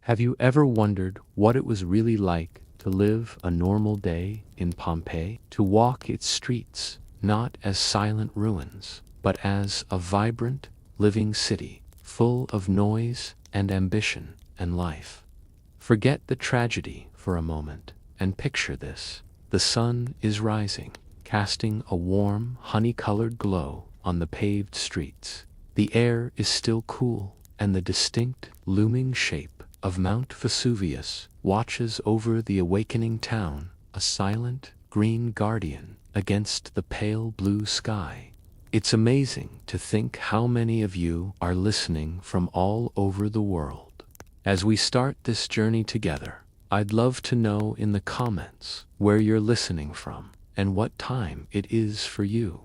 Have you ever wondered what it was really like to live a normal day in Pompeii? To walk its streets, not as silent ruins, but as a vibrant, living city, full of noise and ambition and life. Forget the tragedy for a moment and picture this. The sun is rising, casting a warm, honey-colored glow on the paved streets. The air is still cool, and the distinct, looming shape of Mount Vesuvius watches over the awakening town, a silent, green guardian against the pale blue sky. It's amazing to think how many of you are listening from all over the world. As we start this journey together, I'd love to know in the comments where you're listening from and what time it is for you.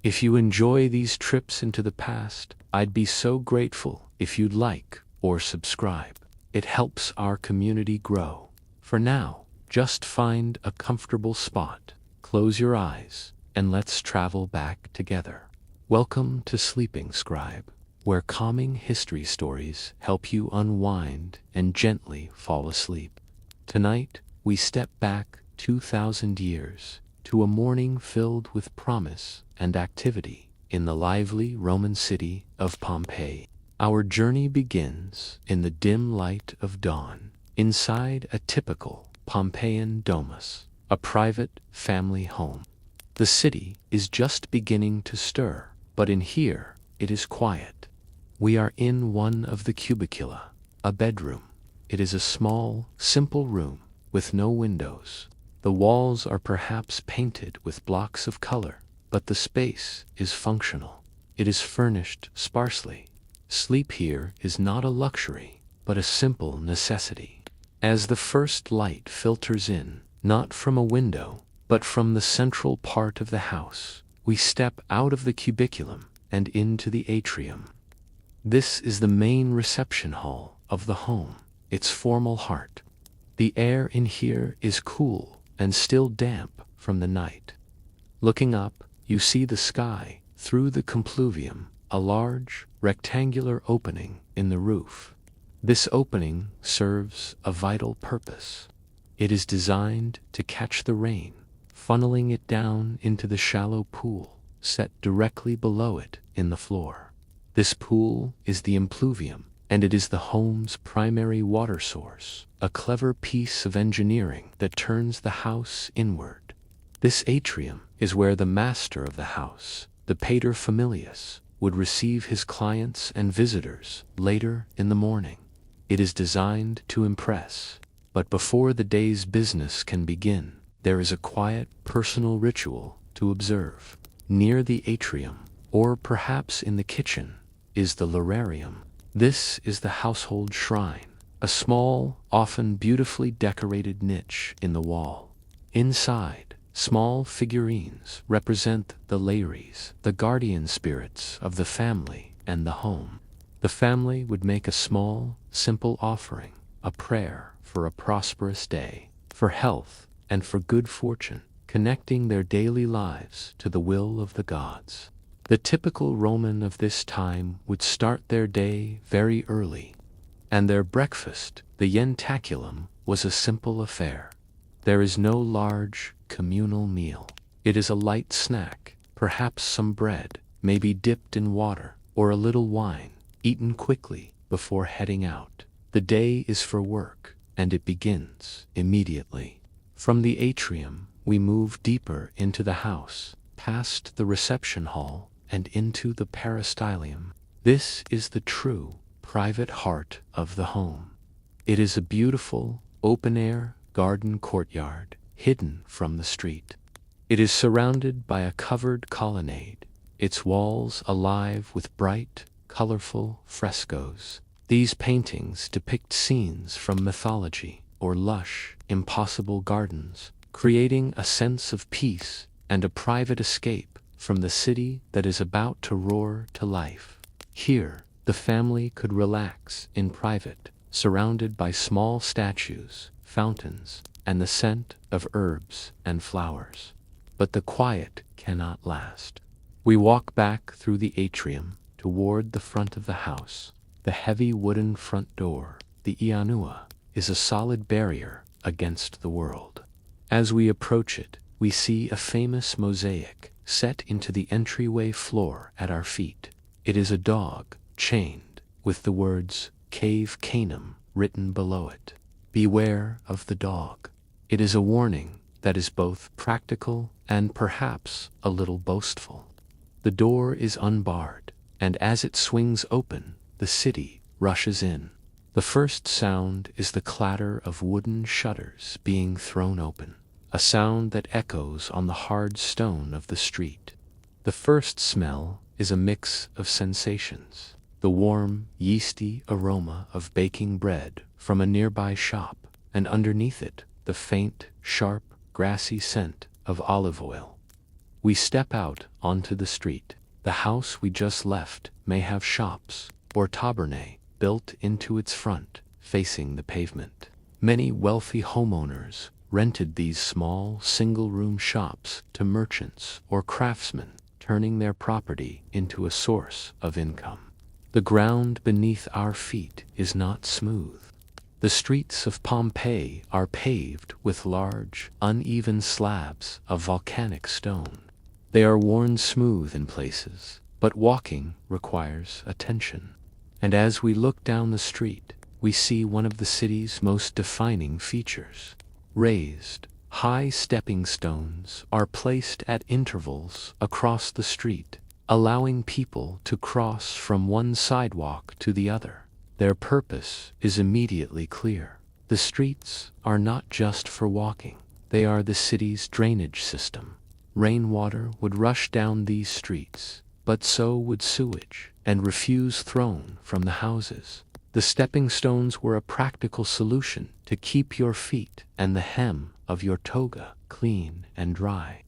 If you enjoy these trips into the past, I'd be so grateful if you'd like or subscribe. It helps our community grow. For now, just find a comfortable spot, close your eyes, and let's travel back together. Welcome to Sleeping Scribe, where calming history stories help you unwind and gently fall asleep. Tonight, we step back 2,000 years to a morning filled with promise and activity in the lively Roman city of Pompeii. Our journey begins in the dim light of dawn, inside a typical Pompeian domus, a private family home. The city is just beginning to stir, but in here it is quiet. We are in one of the cubicula, a bedroom. It is a small, simple room with no windows. The walls are perhaps painted with blocks of color, but the space is functional. It is furnished sparsely. Sleep here is not a luxury, but a simple necessity. As the first light filters in, not from a window, but from the central part of the house, we step out of the cubiculum and into the atrium. This is the main reception hall of the home, its formal heart. The air in here is cool and still damp from the night. Looking up, you see the sky through the compluvium, a large, rectangular opening in the roof. This opening serves a vital purpose. It is designed to catch the rain, funneling it down into the shallow pool set directly below it in the floor. This pool is the impluvium, and it is the home's primary water source, a clever piece of engineering that turns the house inward. This atrium is where the master of the house, the paterfamilias, would receive his clients and visitors later in the morning. It is designed to impress, but before the day's business can begin, there is a quiet, personal ritual to observe. Near the atrium, or perhaps in the kitchen, is the lararium. This is the household shrine, a small, often beautifully decorated niche in the wall. Inside, small figurines represent the Lares, the guardian spirits of the family and the home. The family would make a small, simple offering, a prayer for a prosperous day, for health, and for good fortune, connecting their daily lives to the will of the gods. The typical Roman of this time would start their day very early, and their breakfast, the ientaculum, was a simple affair. There is no large, communal meal. It is a light snack, perhaps some bread, maybe dipped in water, or a little wine, eaten quickly before heading out. The day is for work, and it begins immediately. From the atrium, we move deeper into the house, past the reception hall, and into the peristylium. This is the true, private heart of the home. It is a beautiful, open-air garden courtyard, hidden from the street. It is surrounded by a covered colonnade, its walls alive with bright, colorful frescoes. These paintings depict scenes from mythology or lush, impossible gardens, creating a sense of peace and a private escape from the city that is about to roar to life. Here, the family could relax in private, surrounded by small statues, fountains, and the scent of herbs and flowers. But the quiet cannot last. We walk back through the atrium toward the front of the house. The heavy wooden front door, the Ianua, is a solid barrier against the world. As we approach it, we see a famous mosaic set into the entryway floor at our feet. It is a dog, chained, with the words Cave Canum written below it. Beware of the dog. It is a warning that is both practical and perhaps a little boastful. The door is unbarred, and as it swings open, the city rushes in. The first sound is the clatter of wooden shutters being thrown open, a sound that echoes on the hard stone of the street. The first smell is a mix of sensations: the warm, yeasty aroma of baking bread from a nearby shop, and underneath it, the faint, sharp, grassy scent of olive oil. We step out onto the street. The house we just left may have shops or tabernae built into its front, facing the pavement. Many wealthy homeowners rented these small, single-room shops to merchants or craftsmen, turning their property into a source of income. The ground beneath our feet is not smooth. The streets of Pompeii are paved with large, uneven slabs of volcanic stone. They are worn smooth in places, but walking requires attention. And as we look down the street, we see one of the city's most defining features. Raised, high stepping stones are placed at intervals across the street, allowing people to cross from one sidewalk to the other. Their purpose is immediately clear. The streets are not just for walking. They are the city's drainage system. Rainwater would rush down these streets, but so would sewage and refuse thrown from the houses. The stepping stones were a practical solution to keep your feet and the hem of your toga clean and dry.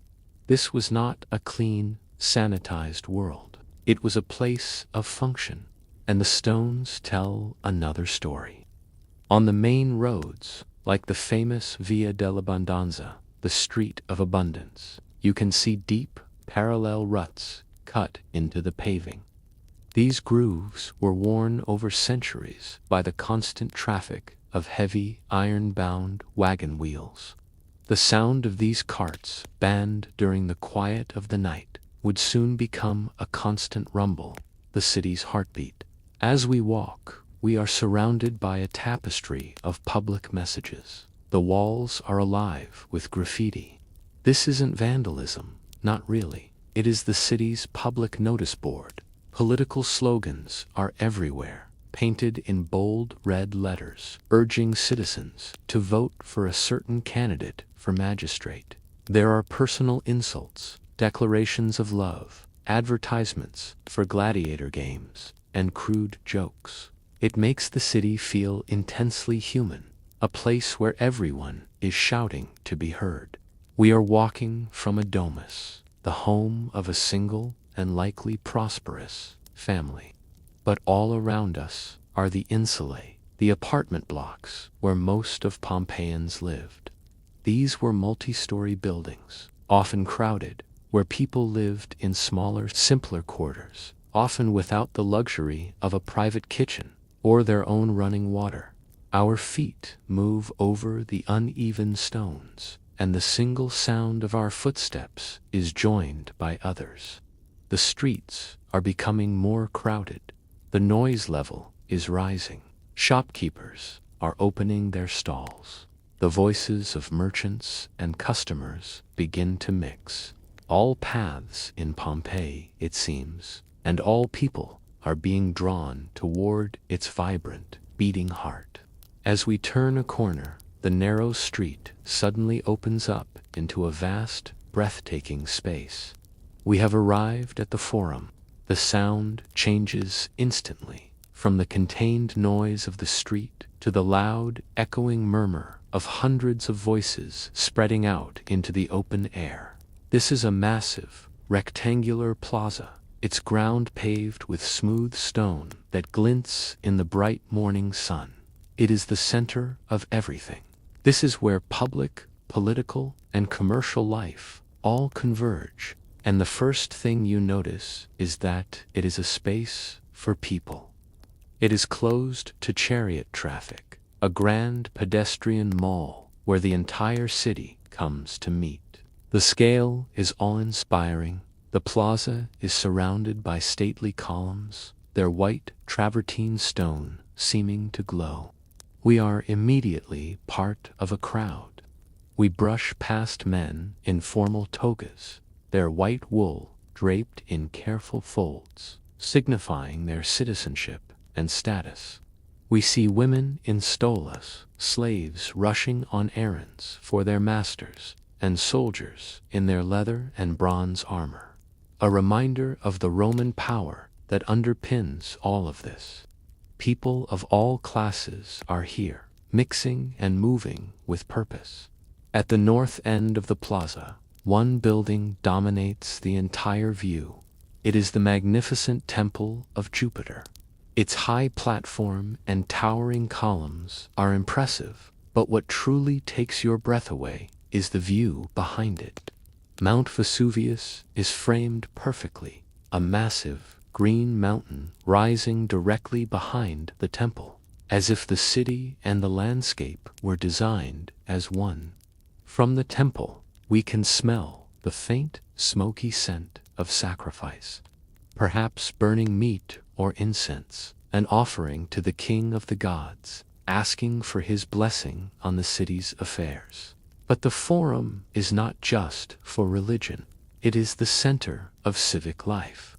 This was not a clean, sanitized world. It was a place of function, and the stones tell another story. On the main roads, like the famous Via dell'Abbondanza, the Street of Abundance, you can see deep, parallel ruts cut into the paving. These grooves were worn over centuries by the constant traffic of heavy, iron-bound wagon wheels. The sound of these carts, banned during the quiet of the night, would soon become a constant rumble, the city's heartbeat. As we walk, we are surrounded by a tapestry of public messages. The walls are alive with graffiti. This isn't vandalism, not really. It is the city's public notice board. Political slogans are everywhere, painted in bold red letters, urging citizens to vote for a certain candidate for magistrate. There are personal insults, declarations of love, advertisements for gladiator games, and crude jokes. It makes the city feel intensely human, a place where everyone is shouting to be heard. We are walking from a domus, the home of a single and likely prosperous family. But all around us are the insulae, the apartment blocks where most of Pompeians lived. These were multi-story buildings, often crowded, where people lived in smaller, simpler quarters, often without the luxury of a private kitchen or their own running water. Our feet move over the uneven stones, and the single sound of our footsteps is joined by others. The streets are becoming more crowded. The noise level is rising. Shopkeepers are opening their stalls. The voices of merchants and customers begin to mix. All paths in Pompeii, it seems, and all people are being drawn toward its vibrant, beating heart. As we turn a corner, the narrow street suddenly opens up into a vast, breathtaking space. We have arrived at the Forum. The sound changes instantly, from the contained noise of the street to the loud, echoing murmur of hundreds of voices spreading out into the open air. This is a massive, rectangular plaza, its ground paved with smooth stone that glints in the bright morning sun. It is the center of everything. This is where public, political, and commercial life all converge. And the first thing you notice is that it is a space for people. It is closed to chariot traffic, a grand pedestrian mall where the entire city comes to meet. The scale is awe-inspiring. The plaza is surrounded by stately columns, their white travertine stone seeming to glow. We are immediately part of a crowd. We brush past men in formal togas, their white wool draped in careful folds, signifying their citizenship and status. We see women in stolas, slaves rushing on errands for their masters, and soldiers in their leather and bronze armor. A reminder of the Roman power that underpins all of this. People of all classes are here, mixing and moving with purpose. At the north end of the plaza, one building dominates the entire view. It is the magnificent Temple of Jupiter. Its high platform and towering columns are impressive, but what truly takes your breath away is the view behind it. Mount Vesuvius is framed perfectly, a massive green mountain rising directly behind the temple, as if the city and the landscape were designed as one. From the temple, we can smell the faint, smoky scent of sacrifice, perhaps burning meat or incense, an offering to the king of the gods, asking for his blessing on the city's affairs. But the Forum is not just for religion. It is the center of civic life.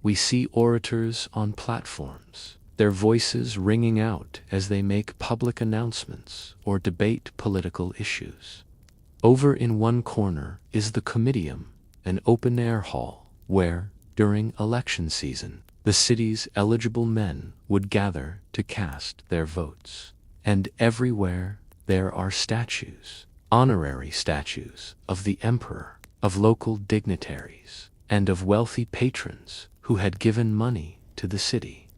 We see orators on platforms, their voices ringing out as they make public announcements or debate political issues. Over in one corner is the Comitium, an open-air hall where, during election season, the city's eligible men would gather to cast their votes. And everywhere there are statues, honorary statues of the emperor, of local dignitaries, and of wealthy patrons who had given money to the city.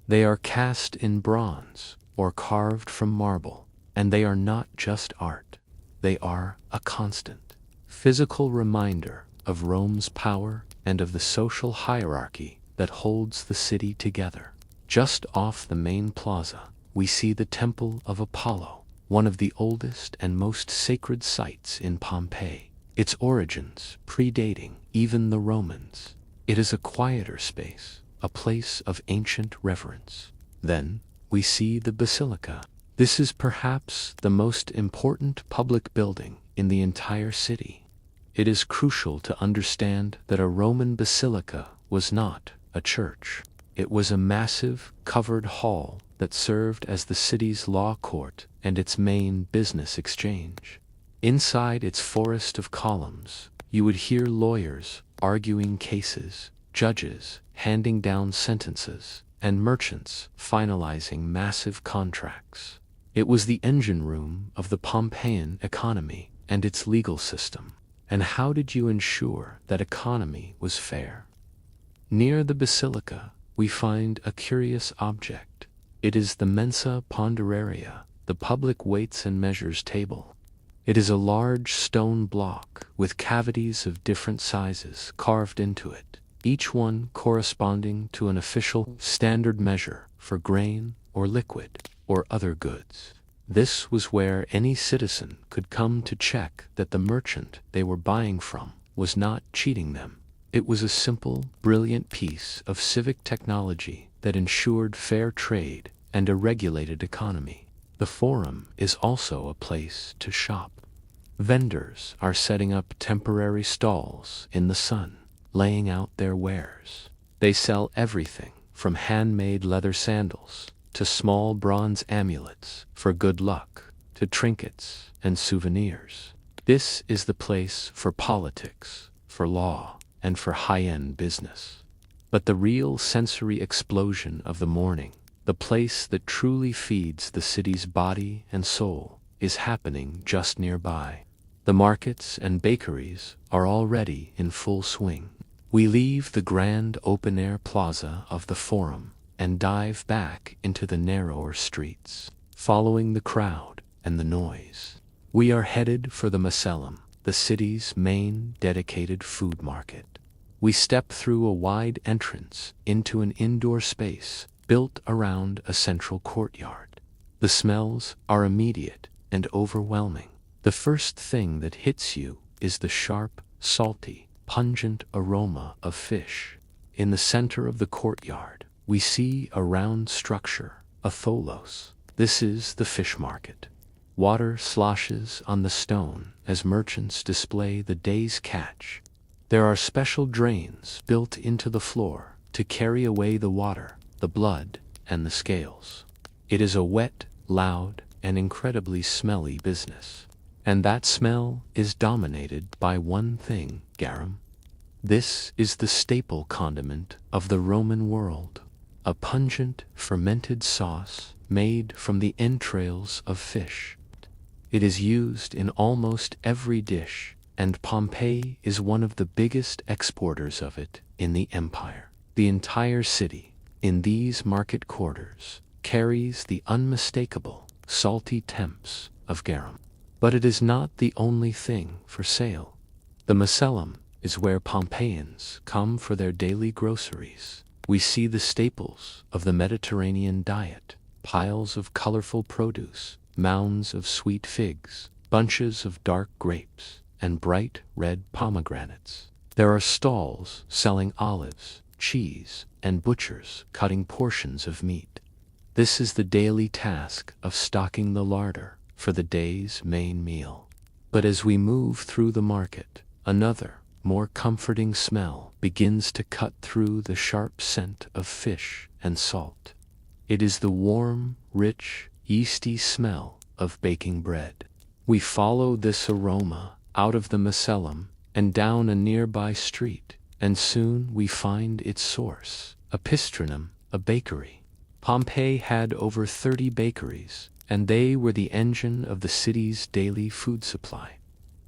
They are cast in bronze or carved from marble, and they are not just art. They are a constant, physical reminder of Rome's power and of the social hierarchy that holds the city together. Just off the main plaza, we see the Temple of Apollo, one of the oldest and most sacred sites in Pompeii, its origins predating even the Romans. It is a quieter space, a place of ancient reverence. Then we see the Basilica. This is perhaps the most important public building in the entire city. It is crucial to understand that a Roman basilica was not a church. It was a massive, covered hall that served as the city's law court and its main business exchange. Inside its forest of columns, you would hear lawyers arguing cases, judges handing down sentences, and merchants finalizing massive contracts. It was the engine room of the Pompeian economy and its legal system. And how did you ensure that economy was fair? Near the basilica, we find a curious object. It is the mensa ponderaria, the public weights and measures table. It is a large stone block with cavities of different sizes carved into it, each one corresponding to an official standard measure for grain or liquid or other goods. This was where any citizen could come to check that the merchant they were buying from was not cheating them. It was a simple, brilliant piece of civic technology that ensured fair trade and a regulated economy. The Forum is also a place to shop. Vendors are setting up temporary stalls in the sun, laying out their wares. They sell everything from handmade leather sandals to small bronze amulets for good luck, to trinkets and souvenirs. This is the place for politics, for law, and for high-end business. But the real sensory explosion of the morning, the place that truly feeds the city's body and soul, is happening just nearby. The markets and bakeries are already in full swing. We leave the grand open-air plaza of the Forum and dive back into the narrower streets, following the crowd and the noise. We are headed for the Macellum, the city's main dedicated food market. We step through a wide entrance into an indoor space built around a central courtyard. The smells are immediate and overwhelming. The first thing that hits you is the sharp, salty, pungent aroma of fish. In the center of the courtyard, we see a round structure, a tholos. This is the fish market. Water sloshes on the stone as merchants display the day's catch. There are special drains built into the floor to carry away the water, the blood, and the scales. It is a wet, loud, and incredibly smelly business. And that smell is dominated by one thing, garum. This is the staple condiment of the Roman world, a pungent, fermented sauce made from the entrails of fish. It is used in almost every dish, and Pompeii is one of the biggest exporters of it in the empire. The entire city, in these market quarters, carries the unmistakable, salty temps of garum. But it is not the only thing for sale. The Macellum is where Pompeians come for their daily groceries. We see the staples of the Mediterranean diet, piles of colorful produce, mounds of sweet figs, bunches of dark grapes, and bright red pomegranates. There are stalls selling olives, cheese, and butchers cutting portions of meat. This is the daily task of stocking the larder for the day's main meal. But as we move through the market, another, more comforting smell begins to cut through the sharp scent of fish and salt. It is the warm, rich, yeasty smell of baking bread. We follow this aroma out of the Macellum and down a nearby street, and soon we find its source, a pistrinum, a bakery. Pompeii had over 30 bakeries, and they were the engine of the city's daily food supply.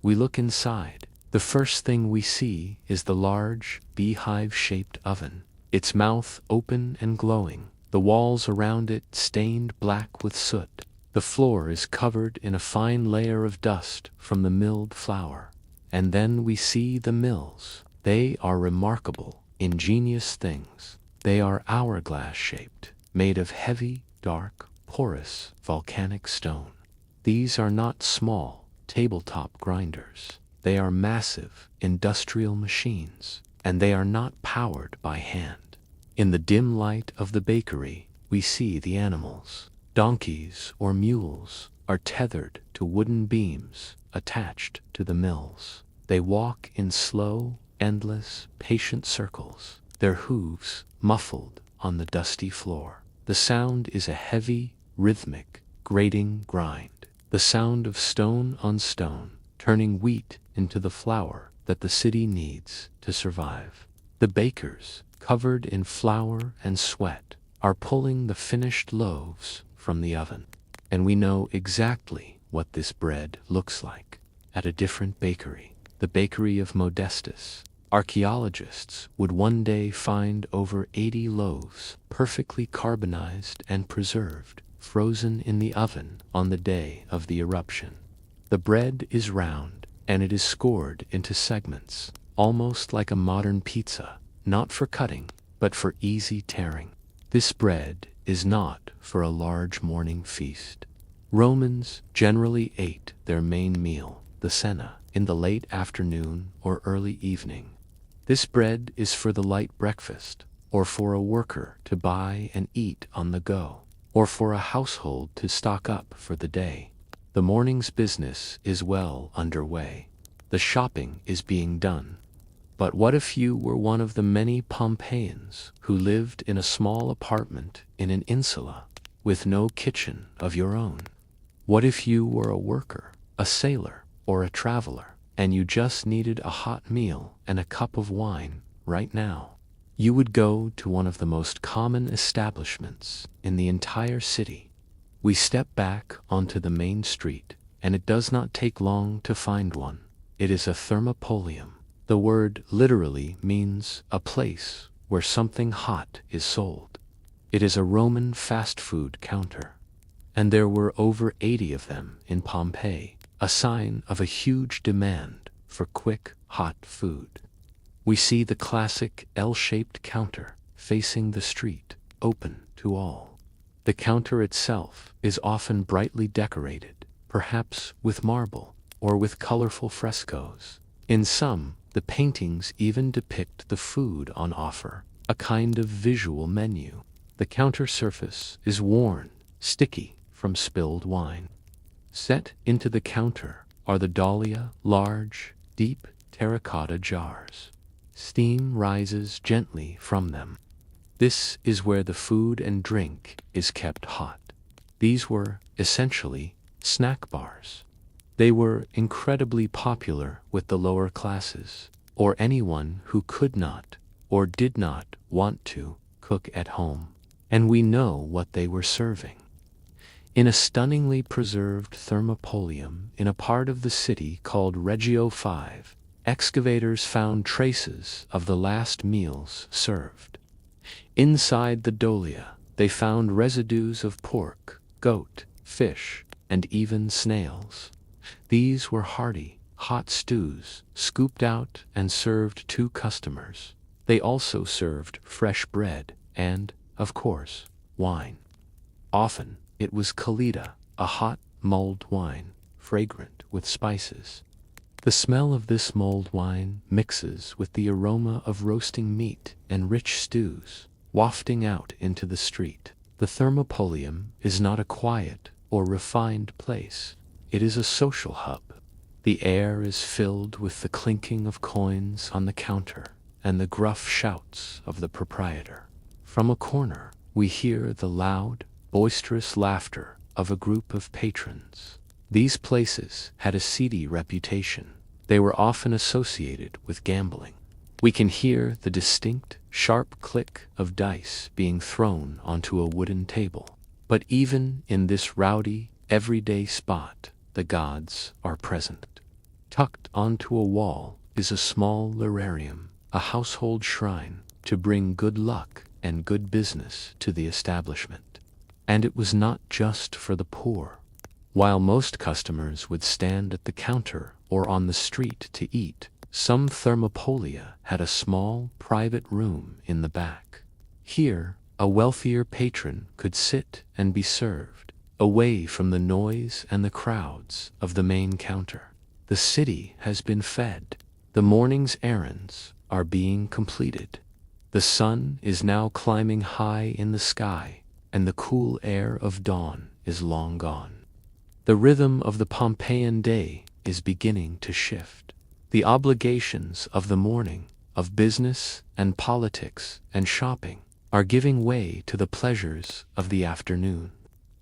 We look inside. The first thing we see is the large, beehive-shaped oven, its mouth open and glowing, the walls around it stained black with soot. The floor is covered in a fine layer of dust from the milled flour. And then we see the mills. They are remarkable, ingenious things. They are hourglass-shaped, made of heavy, dark, porous, volcanic stone. These are not small, tabletop grinders. They are massive, industrial machines, and they are not powered by hand. In the dim light of the bakery, we see the animals. Donkeys or mules are tethered to wooden beams attached to the mills. They walk in slow, endless, patient circles, their hooves muffled on the dusty floor. The sound is a heavy, rhythmic, grating grind, the sound of stone on stone, turning wheat into the flour that the city needs to survive. The bakers, covered in flour and sweat, are pulling the finished loaves from the oven. And we know exactly what this bread looks like. At a different bakery, the bakery of Modestus, archaeologists would one day find over 80 loaves, perfectly carbonized and preserved, frozen in the oven on the day of the eruption. The bread is round, and it is scored into segments, almost like a modern pizza, not for cutting, but for easy tearing. This bread is not for a large morning feast. Romans generally ate their main meal, the cena, in the late afternoon or early evening. This bread is for the light breakfast, or for a worker to buy and eat on the go, or for a household to stock up for the day. The morning's business is well underway. The shopping is being done. But what if you were one of the many Pompeians who lived in a small apartment in an insula with no kitchen of your own? What if you were a worker, a sailor, or a traveler, and you just needed a hot meal and a cup of wine right now? You would go to one of the most common establishments in the entire city. We step back onto the main street, and it does not take long to find one. It is a thermopolium. The word literally means a place where something hot is sold. It is a Roman fast food counter. And there were over 80 of them in Pompeii, a sign of a huge demand for quick, hot food. We see the classic L-shaped counter facing the street, open to all. The counter itself is often brightly decorated, perhaps with marble or with colorful frescoes. In some, the paintings even depict the food on offer, a kind of visual menu. The counter surface is worn, sticky from spilled wine. Set into the counter are the dahlia, large, deep terracotta jars. Steam rises gently from them. This is where the food and drink is kept hot. These were, essentially, snack bars. They were incredibly popular with the lower classes, or anyone who could not, or did not want to, cook at home. And we know what they were serving. In a stunningly preserved thermopolium in a part of the city called Reggio 5, excavators found traces of the last meals served. Inside the dolia, they found residues of pork, goat, fish, and even snails. These were hearty, hot stews, scooped out and served to customers. They also served fresh bread and, of course, wine. Often, it was Kalita, a hot, mulled wine, fragrant with spices. The smell of this mulled wine mixes with the aroma of roasting meat and rich stews, wafting out into the street. The thermopolium is not a quiet or refined place. It is a social hub. The air is filled with the clinking of coins on the counter and the gruff shouts of the proprietor. From a corner, we hear the loud, boisterous laughter of a group of patrons. These places had a seedy reputation. They were often associated with gambling. We can hear the distinct, sharp click of dice being thrown onto a wooden table. But even in this rowdy, everyday spot, the gods are present. Tucked onto a wall is a small lararium, a household shrine to bring good luck and good business to the establishment. And it was not just for the poor. While most customers would stand at the counter or on the street to eat, some thermopolia had a small, private room in the back. Here, a wealthier patron could sit and be served, away from the noise and the crowds of the main counter. The city has been fed. The morning's errands are being completed. The sun is now climbing high in the sky, and the cool air of dawn is long gone. The rhythm of the Pompeian day is beginning to shift. The obligations of the morning, of business and politics and shopping, are giving way to the pleasures of the afternoon.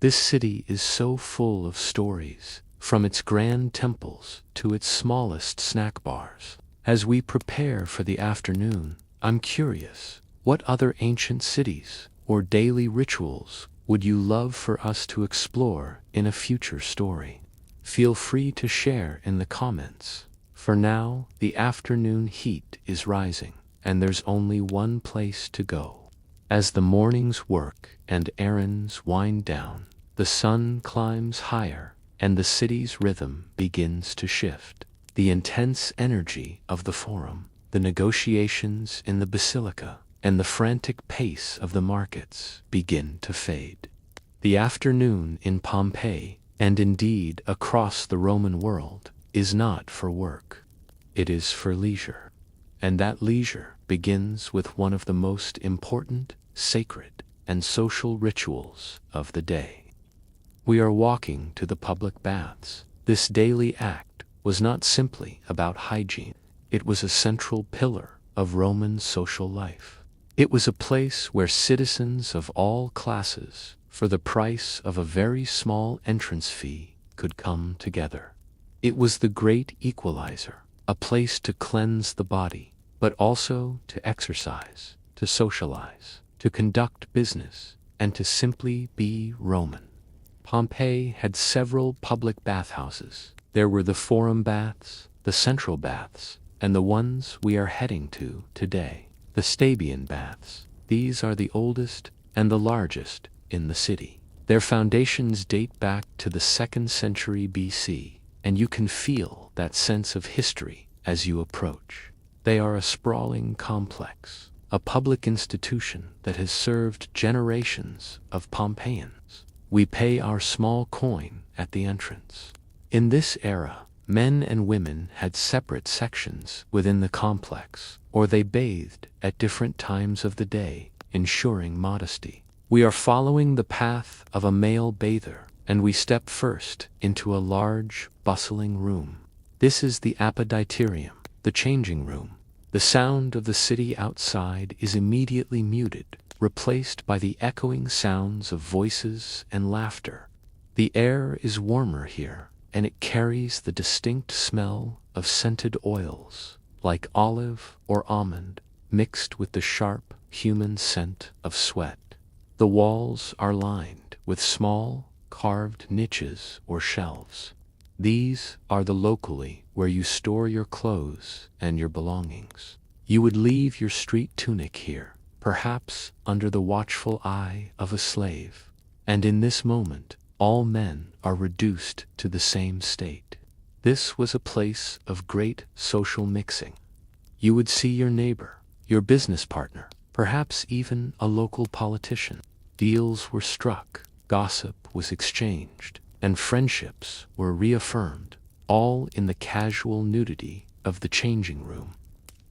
This city is so full of stories, from its grand temples to its smallest snack bars. As we prepare for the afternoon, I'm curious, what other ancient cities or daily rituals would you love for us to explore in a future story? Feel free to share in the comments. For now, the afternoon heat is rising, and there's only one place to go. As the morning's work and errands wind down, the sun climbs higher, and the city's rhythm begins to shift. The intense energy of the forum, the negotiations in the basilica, and the frantic pace of the markets begin to fade. The afternoon in Pompeii, and indeed across the Roman world, is not for work. It is for leisure. And that leisure begins with one of the most important, sacred, and social rituals of the day. We are walking to the public baths. This daily act was not simply about hygiene. It was a central pillar of Roman social life. It was a place where citizens of all classes, for the price of a very small entrance fee, could come together. It was the great equalizer, a place to cleanse the body, but also to exercise, to socialize, to conduct business, and to simply be Roman. Pompeii had several public bathhouses. There were the Forum baths, the Central baths, and the ones we are heading to today, the Stabian baths. These are the oldest and the largest in the city. Their foundations date back to the 2nd century BC, and you can feel that sense of history as you approach. They are a sprawling complex, a public institution that has served generations of Pompeians. We pay our small coin at the entrance. In this era, men and women had separate sections within the complex, or they bathed at different times of the day, ensuring modesty. We are following the path of a male bather, and we step first into a large, bustling room. This is the apoditerium, the changing room. The sound of the city outside is immediately muted, replaced by the echoing sounds of voices and laughter. The air is warmer here, and it carries the distinct smell of scented oils, like olive or almond, mixed with the sharp, human scent of sweat. The walls are lined with small, carved niches or shelves. These are the locally where you store your clothes and your belongings. You would leave your street tunic here, perhaps under the watchful eye of a slave. And in this moment, all men are reduced to the same state. This was a place of great social mixing. You would see your neighbor, your business partner, perhaps even a local politician. Deals were struck, gossip was exchanged, and friendships were reaffirmed, all in the casual nudity of the changing room.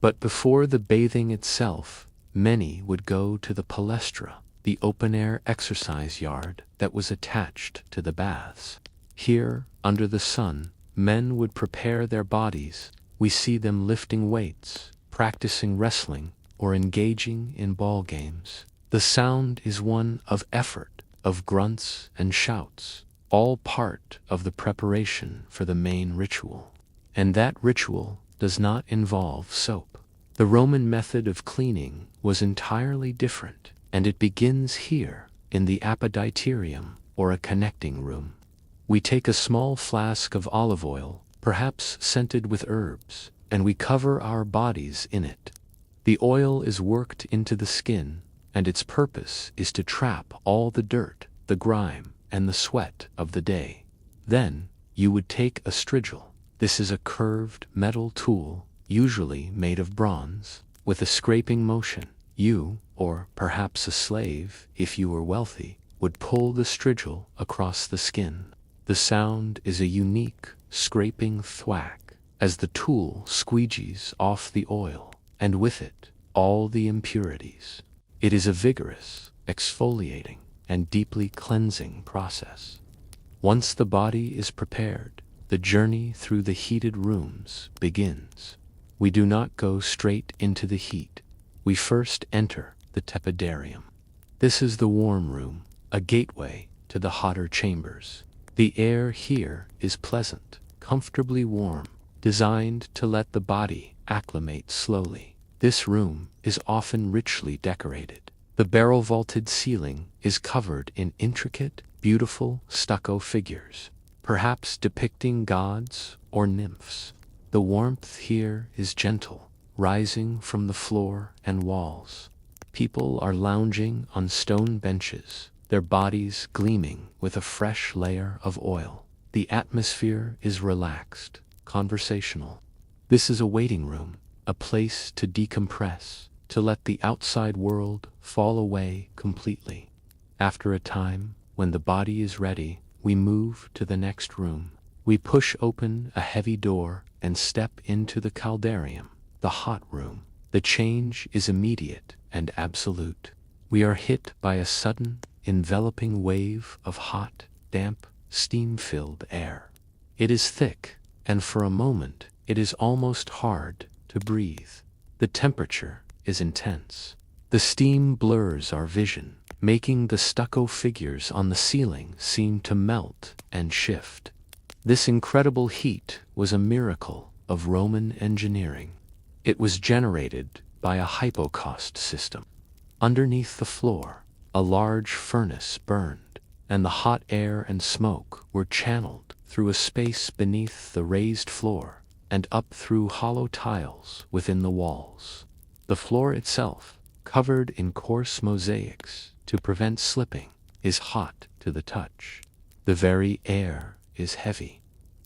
But before the bathing itself, many would go to the palestra, the open-air exercise yard that was attached to the baths. Here, under the sun, men would prepare their bodies. We see them lifting weights, practicing wrestling, or engaging in ball games. The sound is one of effort, of grunts and shouts, all part of the preparation for the main ritual. And that ritual does not involve soap. The Roman method of cleaning was entirely different, and it begins here in the apoditerium, or a connecting room. We take a small flask of olive oil, perhaps scented with herbs, and we cover our bodies in it. The oil is worked into the skin, and its purpose is to trap all the dirt, the grime, and the sweat of the day. Then, you would take a strigil. This is a curved metal tool, usually made of bronze, with a scraping motion. You, or perhaps a slave, if you were wealthy, would pull the strigil across the skin. The sound is a unique, scraping thwack, as the tool squeegees off the oil, and with it, all the impurities. It is a vigorous, exfoliating, and deeply cleansing process. Once the body is prepared, the journey through the heated rooms begins. We do not go straight into the heat. We first enter the tepidarium. This is the warm room, a gateway to the hotter chambers. The air here is pleasant, comfortably warm, designed to let the body acclimate slowly. This room is often richly decorated. The barrel-vaulted ceiling is covered in intricate, beautiful stucco figures, perhaps depicting gods or nymphs. The warmth here is gentle, rising from the floor and walls. People are lounging on stone benches, their bodies gleaming with a fresh layer of oil. The atmosphere is relaxed, conversational. This is a waiting room, a place to decompress, to let the outside world fall away completely. After a time, when the body is ready, we move to the next room. We push open a heavy door and step into the caldarium, the hot room. The change is immediate and absolute. We are hit by a sudden, enveloping wave of hot, damp, steam-filled air. It is thick, and for a moment, it is almost hard to breathe. The temperature is intense. The steam blurs our vision, making the stucco figures on the ceiling seem to melt and shift. This incredible heat was a miracle of Roman engineering. It was generated by a hypocaust system. Underneath the floor, a large furnace burned, and the hot air and smoke were channeled through a space beneath the raised floor and up through hollow tiles within the walls. The floor itself, covered in coarse mosaics to prevent slipping, is hot to the touch. The very air is heavy.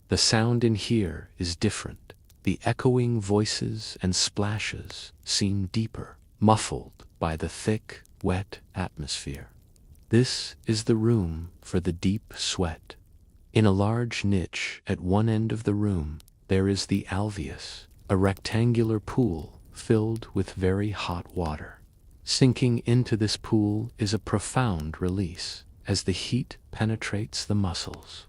The sound in here is different. The echoing voices and splashes seem deeper, muffled by the thick, wet atmosphere. This is the room for the deep sweat. In a large niche at one end of the room, there is the alveus, a rectangular pool filled with very hot water. Sinking into this pool is a profound release, as the heat penetrates the muscles.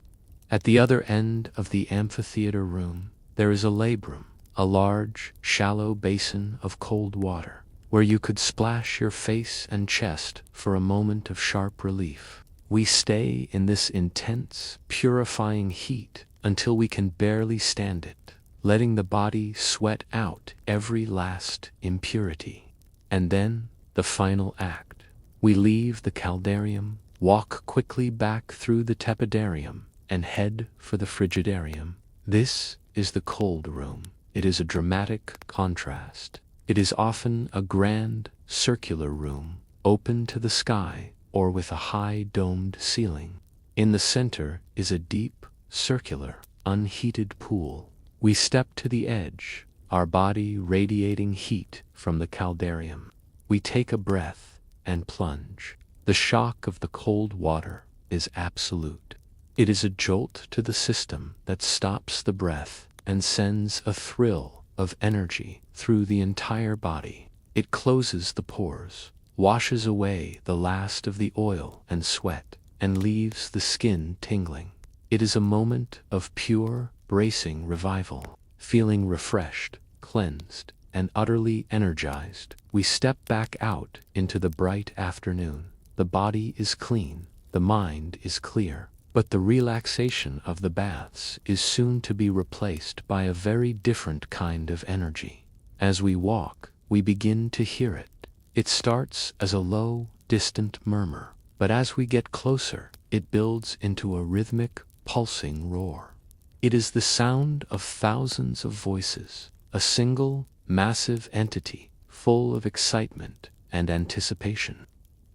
At the other end of the amphitheater room, there is a labrum, a large, shallow basin of cold water, where you could splash your face and chest for a moment of sharp relief. We stay in this intense, purifying heat until we can barely stand it, letting the body sweat out every last impurity. And then, the final act. We leave the caldarium, walk quickly back through the tepidarium, and head for the frigidarium. This is the cold room. It is a dramatic contrast. It is often a grand, circular room, open to the sky or with a high domed ceiling. In the center is a deep, circular, unheated pool. We step to the edge, our body radiating heat from the caldarium. We take a breath and plunge. The shock of the cold water is absolute. It is a jolt to the system that stops the breath and sends a thrill of energy through the entire body. It closes the pores, washes away the last of the oil and sweat, and leaves the skin tingling. It is a moment of pure, bracing revival. Feeling refreshed, cleansed, and utterly energized, we step back out into the bright afternoon. The body is clean, the mind is clear, but the relaxation of the baths is soon to be replaced by a very different kind of energy. As we walk, we begin to hear it. It starts as a low, distant murmur, but as we get closer, it builds into a rhythmic, pulsing roar. It is the sound of thousands of voices, a single, massive entity full of excitement and anticipation.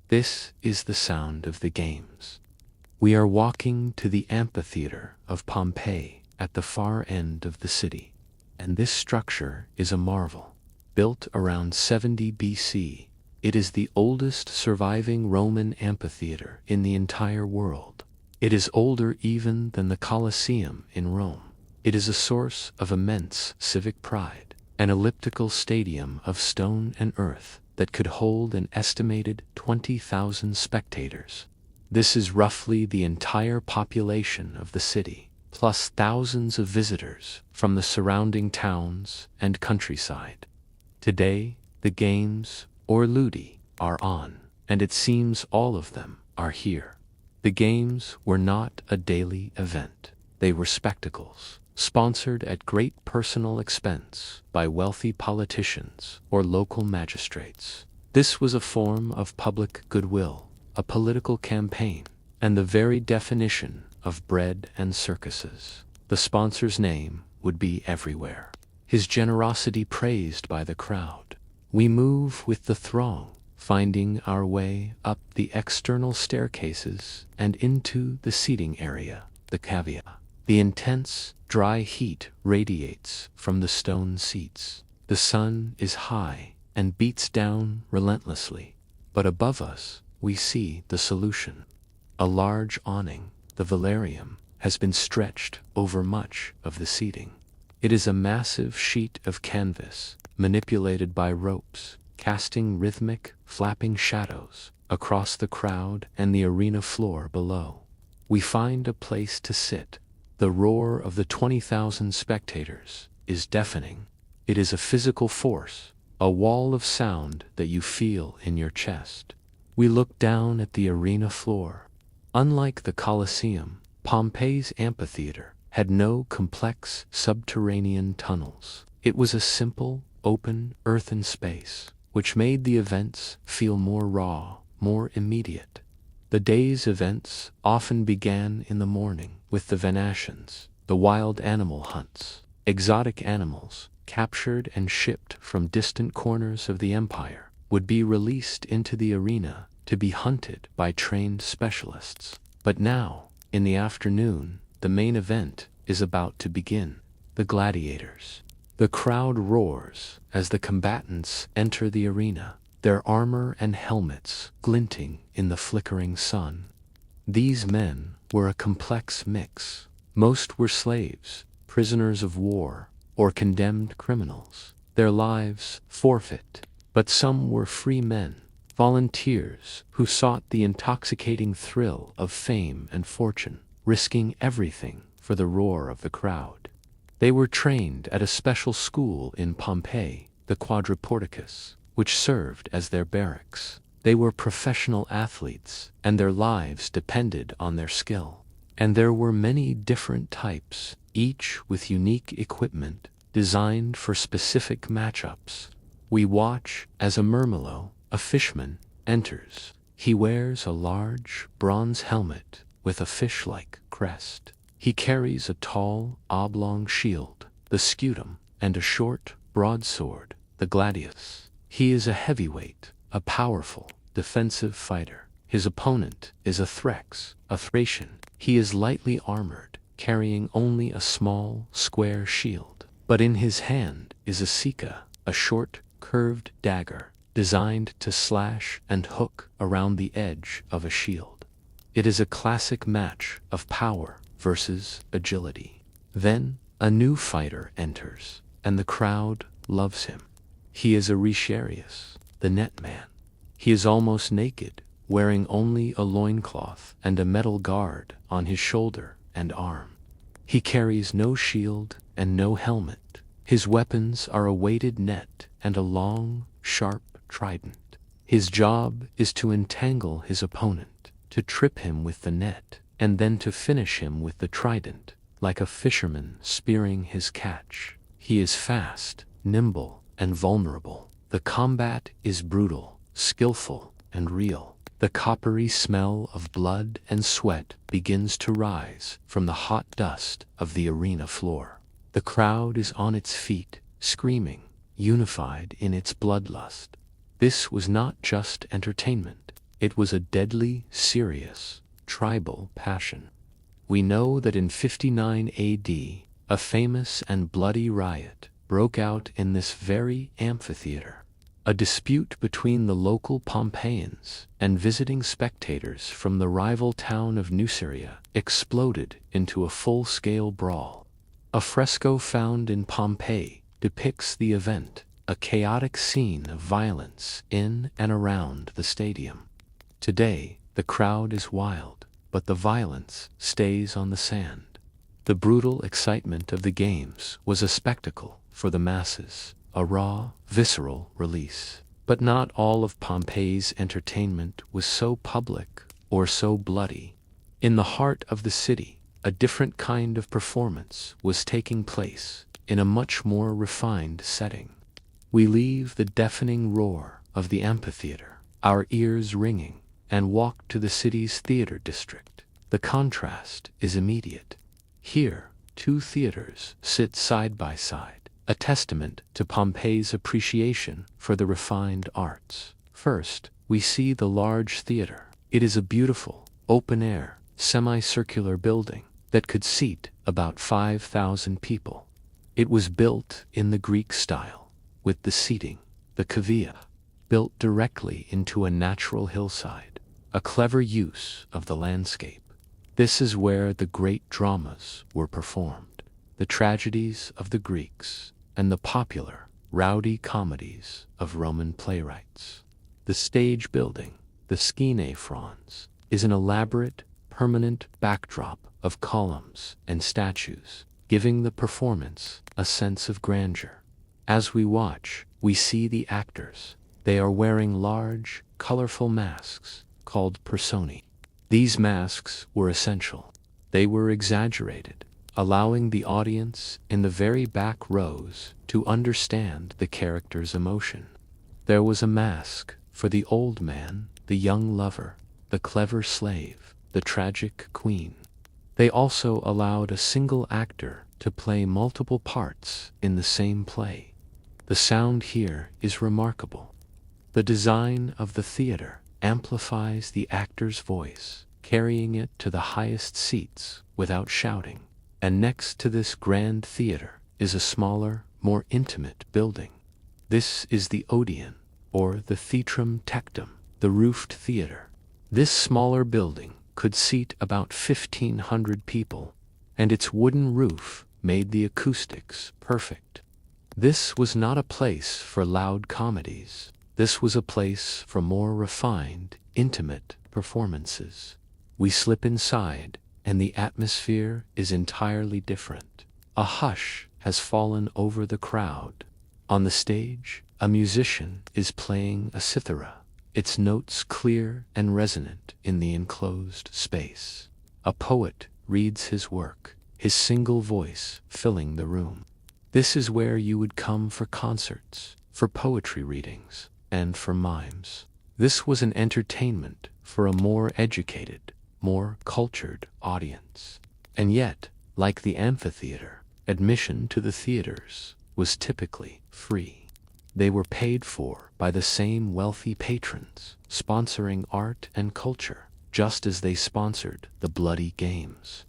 This is the sound of the games. We are walking to the amphitheater of Pompeii at the far end of the city, and this structure is a marvel. Built around 70 BC, it is the oldest surviving Roman amphitheater in the entire world. It is older even than the Colosseum in Rome. It is a source of immense civic pride, an elliptical stadium of stone and earth that could hold an estimated 20,000 spectators. This is roughly the entire population of the city, plus thousands of visitors from the surrounding towns and countryside. Today, the games, or ludi, are on, and it seems all of them are here. The games were not a daily event. They were spectacles, sponsored at great personal expense by wealthy politicians or local magistrates. This was a form of public goodwill, a political campaign, and the very definition of bread and circuses. The sponsor's name would be everywhere, his generosity praised by the crowd. We move with the throng, finding our way up the external staircases and into the seating area, the cavea. The intense, dry heat radiates from the stone seats. The sun is high and beats down relentlessly, but above us we see the solution. A large awning, the velarium, has been stretched over much of the seating. It is a massive sheet of canvas, manipulated by ropes, casting rhythmic, flapping shadows across the crowd and the arena floor below. We find a place to sit. The roar of the 20,000 spectators is deafening. It is a physical force, a wall of sound that you feel in your chest. We look down at the arena floor. Unlike the Colosseum, Pompeii's amphitheater had no complex subterranean tunnels. It was a simple, open, earthen space, which made the events feel more raw, more immediate. The day's events often began in the morning with the Venatians, the wild animal hunts. Exotic animals, captured and shipped from distant corners of the empire, would be released into the arena to be hunted by trained specialists. But now, in the afternoon, the main event is about to begin: the gladiators. The crowd roars as the combatants enter the arena. their armor and helmets glinting in the flickering sun. These men were a complex mix. Most were slaves, prisoners of war, or condemned criminals, their lives forfeit. But some were free men, volunteers who sought the intoxicating thrill of fame and fortune, risking everything for the roar of the crowd. They were trained at a special school in Pompeii, the Quadriporticus, which served as their barracks. They were professional athletes, and their lives depended on their skill. And there were many different types, each with unique equipment designed for specific matchups. We watch as a murmillo, a fisherman, enters. He wears a large bronze helmet with a fish-like crest. He carries a tall, oblong shield, the scutum, and a short, broadsword, the gladius. He is a heavyweight, a powerful, defensive fighter. His opponent is a Threx, a Thracian. He is lightly armored, carrying only a small, square shield. But in his hand is a sika, a short, curved dagger, designed to slash and hook around the edge of a shield. It is a classic match of power versus agility. Then, a new fighter enters, and the crowd loves him. He is a Retiarius, the net man. He is almost naked, wearing only a loincloth and a metal guard on his shoulder and arm. He carries no shield and no helmet. His weapons are a weighted net and a long, sharp trident. His job is to entangle his opponent, to trip him with the net, and then to finish him with the trident, like a fisherman spearing his catch. He is fast, nimble, and vulnerable. The combat is brutal, skillful, and real. The coppery smell of blood and sweat begins to rise from the hot dust of the arena floor. The crowd is on its feet, screaming, unified in its bloodlust. This was not just entertainment. It was a deadly, serious, tribal passion. We know that in 59 AD, a famous and bloody riot broke out in this very amphitheater. A dispute between the local Pompeians and visiting spectators from the rival town of Nuceria exploded into a full-scale brawl. A fresco found in Pompeii depicts the event, a chaotic scene of violence in and around the stadium. Today, the crowd is wild, but the violence stays on the sand. The brutal excitement of the games was a spectacle for the masses, a raw, visceral release. But not all of Pompeii's entertainment was so public or so bloody. In the heart of the city, a different kind of performance was taking place in a much more refined setting. We leave the deafening roar of the amphitheater, our ears ringing, and walk to the city's theater district. The contrast is immediate. Here, two theaters sit side by side, a testament to Pompeii's appreciation for the refined arts. First, we see the large theater. It is a beautiful, open-air, semicircular building that could seat about 5,000 people. It was built in the Greek style, with the seating, the cavea, built directly into a natural hillside, a clever use of the landscape. This is where the great dramas were performed, the tragedies of the Greeks, and the popular, rowdy comedies of Roman playwrights. The stage building, the skenephrons, is an elaborate, permanent backdrop of columns and statues, giving the performance a sense of grandeur. As we watch, we see the actors. They are wearing large, colorful masks called personae. These masks were essential. They were exaggerated, allowing the audience in the very back rows to understand the character's emotion. There was a mask for the old man, the young lover, the clever slave, the tragic queen. They also allowed a single actor to play multiple parts in the same play. The sound here is remarkable. The design of the theater amplifies the actor's voice, carrying it to the highest seats without shouting. And next to this grand theater is a smaller, more intimate building. This is the Odeon, or the Theatrum Tectum, the roofed theater. This smaller building could seat about 1,500 people, and its wooden roof made the acoustics perfect. This was not a place for loud comedies. This was a place for more refined, intimate performances. We slip inside, and the atmosphere is entirely different. A hush has fallen over the crowd. On the stage, a musician is playing a cithara, its notes clear and resonant in the enclosed space. A poet reads his work, his single voice filling the room. This is where you would come for concerts, for poetry readings, and for mimes. This was an entertainment for a more educated, more cultured audience. And yet, like the amphitheater, admission to the theaters was typically free. They were paid for by the same wealthy patrons, sponsoring art and culture, just as they sponsored the bloody games.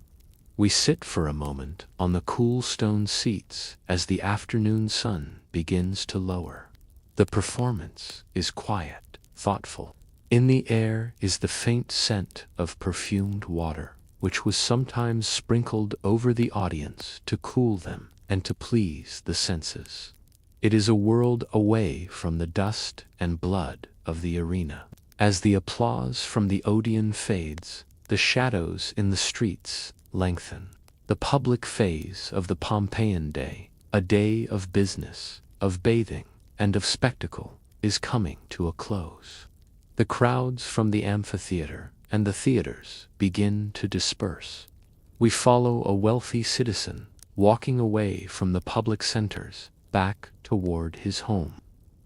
We sit for a moment on the cool stone seats as the afternoon sun begins to lower. The performance is quiet, thoughtful. In the air is the faint scent of perfumed water, which was sometimes sprinkled over the audience to cool them and to please the senses. It is a world away from the dust and blood of the arena. As the applause from the Odeon fades, the shadows in the streets lengthen. The public phase of the Pompeian day, a day of business, of bathing, and of spectacle, is coming to a close. The crowds from the amphitheater and the theaters begin to disperse. We follow a wealthy citizen walking away from the public centers back toward his home.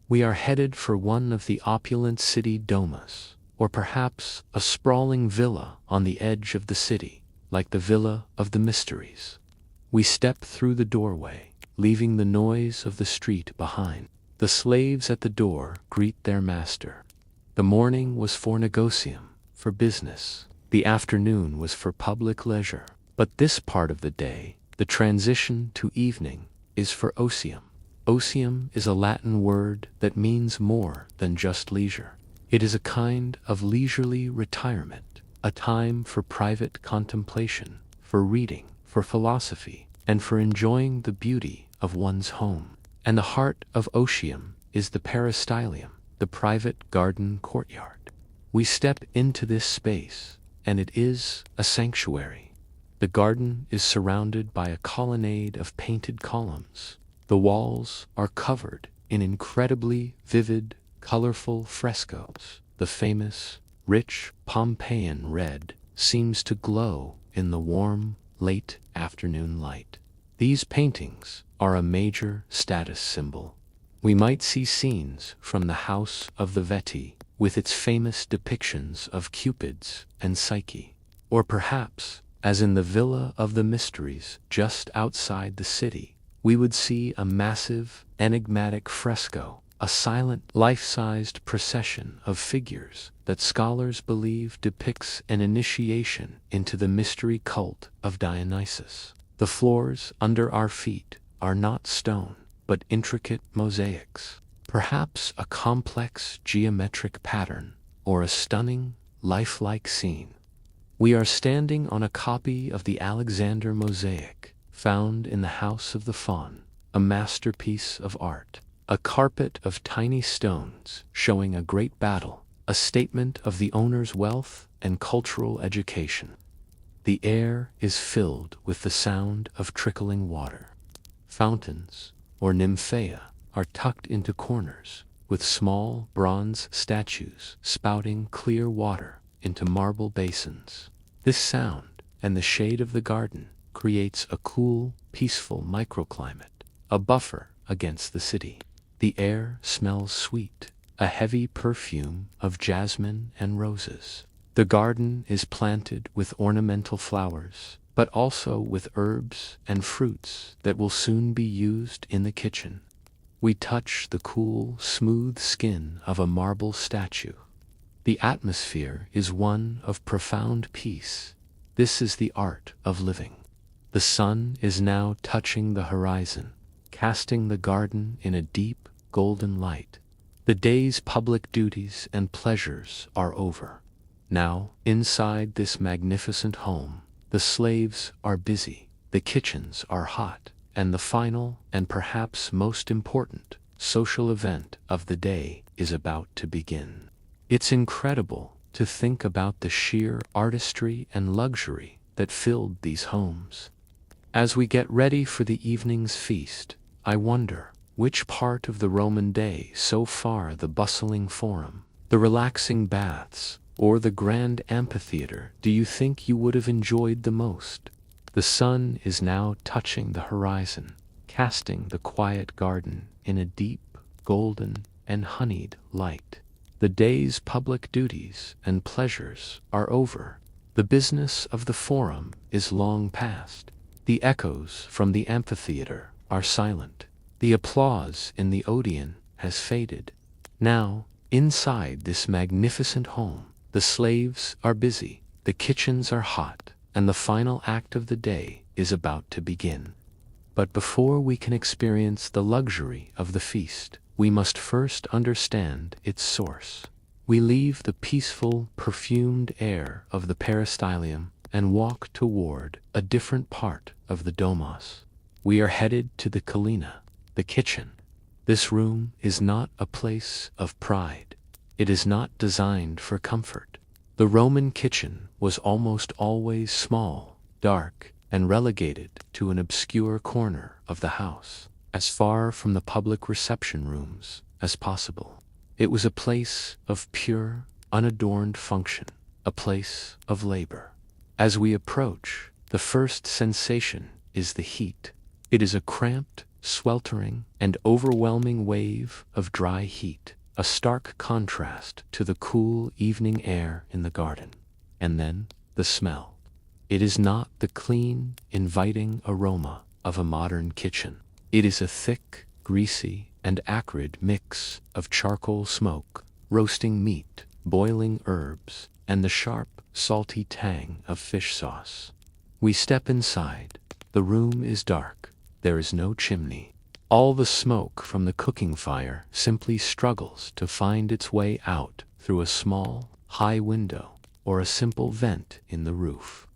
We are headed for one of the opulent city domas, or perhaps a sprawling villa on the edge of the city, like the Villa of the Mysteries. We step through the doorway, leaving the noise of the street behind. The slaves at the door greet their master. The morning was for negotium, for business. The afternoon was for public leisure. But this part of the day, the transition to evening, is for otium. Otium is a Latin word that means more than just leisure. It is a kind of leisurely retirement, a time for private contemplation, for reading, for philosophy, and for enjoying the beauty of one's home. And the heart of otium is the peristylium, the private garden courtyard. We step into this space, and it is a sanctuary. The garden is surrounded by a colonnade of painted columns. The walls are covered in incredibly vivid, colorful frescoes. The famous, rich Pompeian red seems to glow in the warm, late afternoon light. These paintings are a major status symbol. We might see scenes from the House of the Veti, with its famous depictions of Cupids and Psyche. Or perhaps, as in the Villa of the Mysteries just outside the city, we would see a massive, enigmatic fresco, a silent, life-sized procession of figures that scholars believe depicts an initiation into the mystery cult of Dionysus. The floors under our feet are not stone, but intricate mosaics, perhaps a complex geometric pattern, or a stunning, lifelike scene. We are standing on a copy of the Alexander mosaic, found in the House of the Faun, a masterpiece of art. A carpet of tiny stones showing a great battle, a statement of the owner's wealth and cultural education. The air is filled with the sound of trickling water. Fountains, or nymphaea, are tucked into corners, with small bronze statues spouting clear water into marble basins. This sound and the shade of the garden creates a cool, peaceful microclimate, a buffer against the city. The air smells sweet, a heavy perfume of jasmine and roses. The garden is planted with ornamental flowers, but also with herbs and fruits that will soon be used in the kitchen. We touch the cool, smooth skin of a marble statue. The atmosphere is one of profound peace. This is the art of living. The sun is now touching the horizon, casting the garden in a deep, golden light. The day's public duties and pleasures are over. Now, inside this magnificent home, the slaves are busy, the kitchens are hot, and the final, and perhaps most important, social event of the day is about to begin. It's incredible to think about the sheer artistry and luxury that filled these homes. As we get ready for the evening's feast, I wonder, which part of the Roman day so far, the bustling forum, the relaxing baths, or the grand amphitheater, do you think you would have enjoyed the most? The sun is now touching the horizon, casting the quiet garden in a deep, golden, and honeyed light. The day's public duties and pleasures are over. The business of the forum is long past. The echoes from the amphitheater are silent. The applause in the Odeon has faded. Now, inside this magnificent home, the slaves are busy, the kitchens are hot, and the final act of the day is about to begin. But before we can experience the luxury of the feast, we must first understand its source. We leave the peaceful, perfumed air of the peristylium and walk toward a different part of the domos. We are headed to the Kalina, the kitchen. This room is not a place of pride. It is not designed for comfort. The Roman kitchen was almost always small, dark, and relegated to an obscure corner of the house, as far from the public reception rooms as possible. It was a place of pure, unadorned function, a place of labor. As we approach, the first sensation is the heat. It is a cramped, sweltering, and overwhelming wave of dry heat, a stark contrast to the cool evening air in the garden. And then, the smell. It is not the clean, inviting aroma of a modern kitchen. It is a thick, greasy, and acrid mix of charcoal smoke, roasting meat, boiling herbs, and the sharp, salty tang of fish sauce. We step inside. The room is dark. There is no chimney. All the smoke from the cooking fire simply struggles to find its way out through a small, high window or a simple vent in the roof.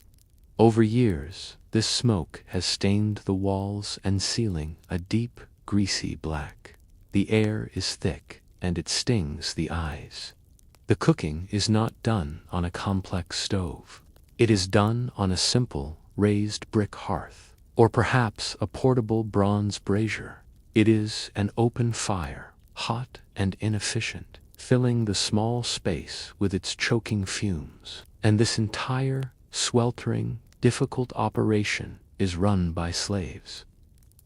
Over years, this smoke has stained the walls and ceiling a deep, greasy black. The air is thick, and it stings the eyes. The cooking is not done on a complex stove. It is done on a simple, raised brick hearth, or perhaps a portable bronze brazier. It is an open fire, hot and inefficient, filling the small space with its choking fumes. And this entire, sweltering, difficult operation is run by slaves.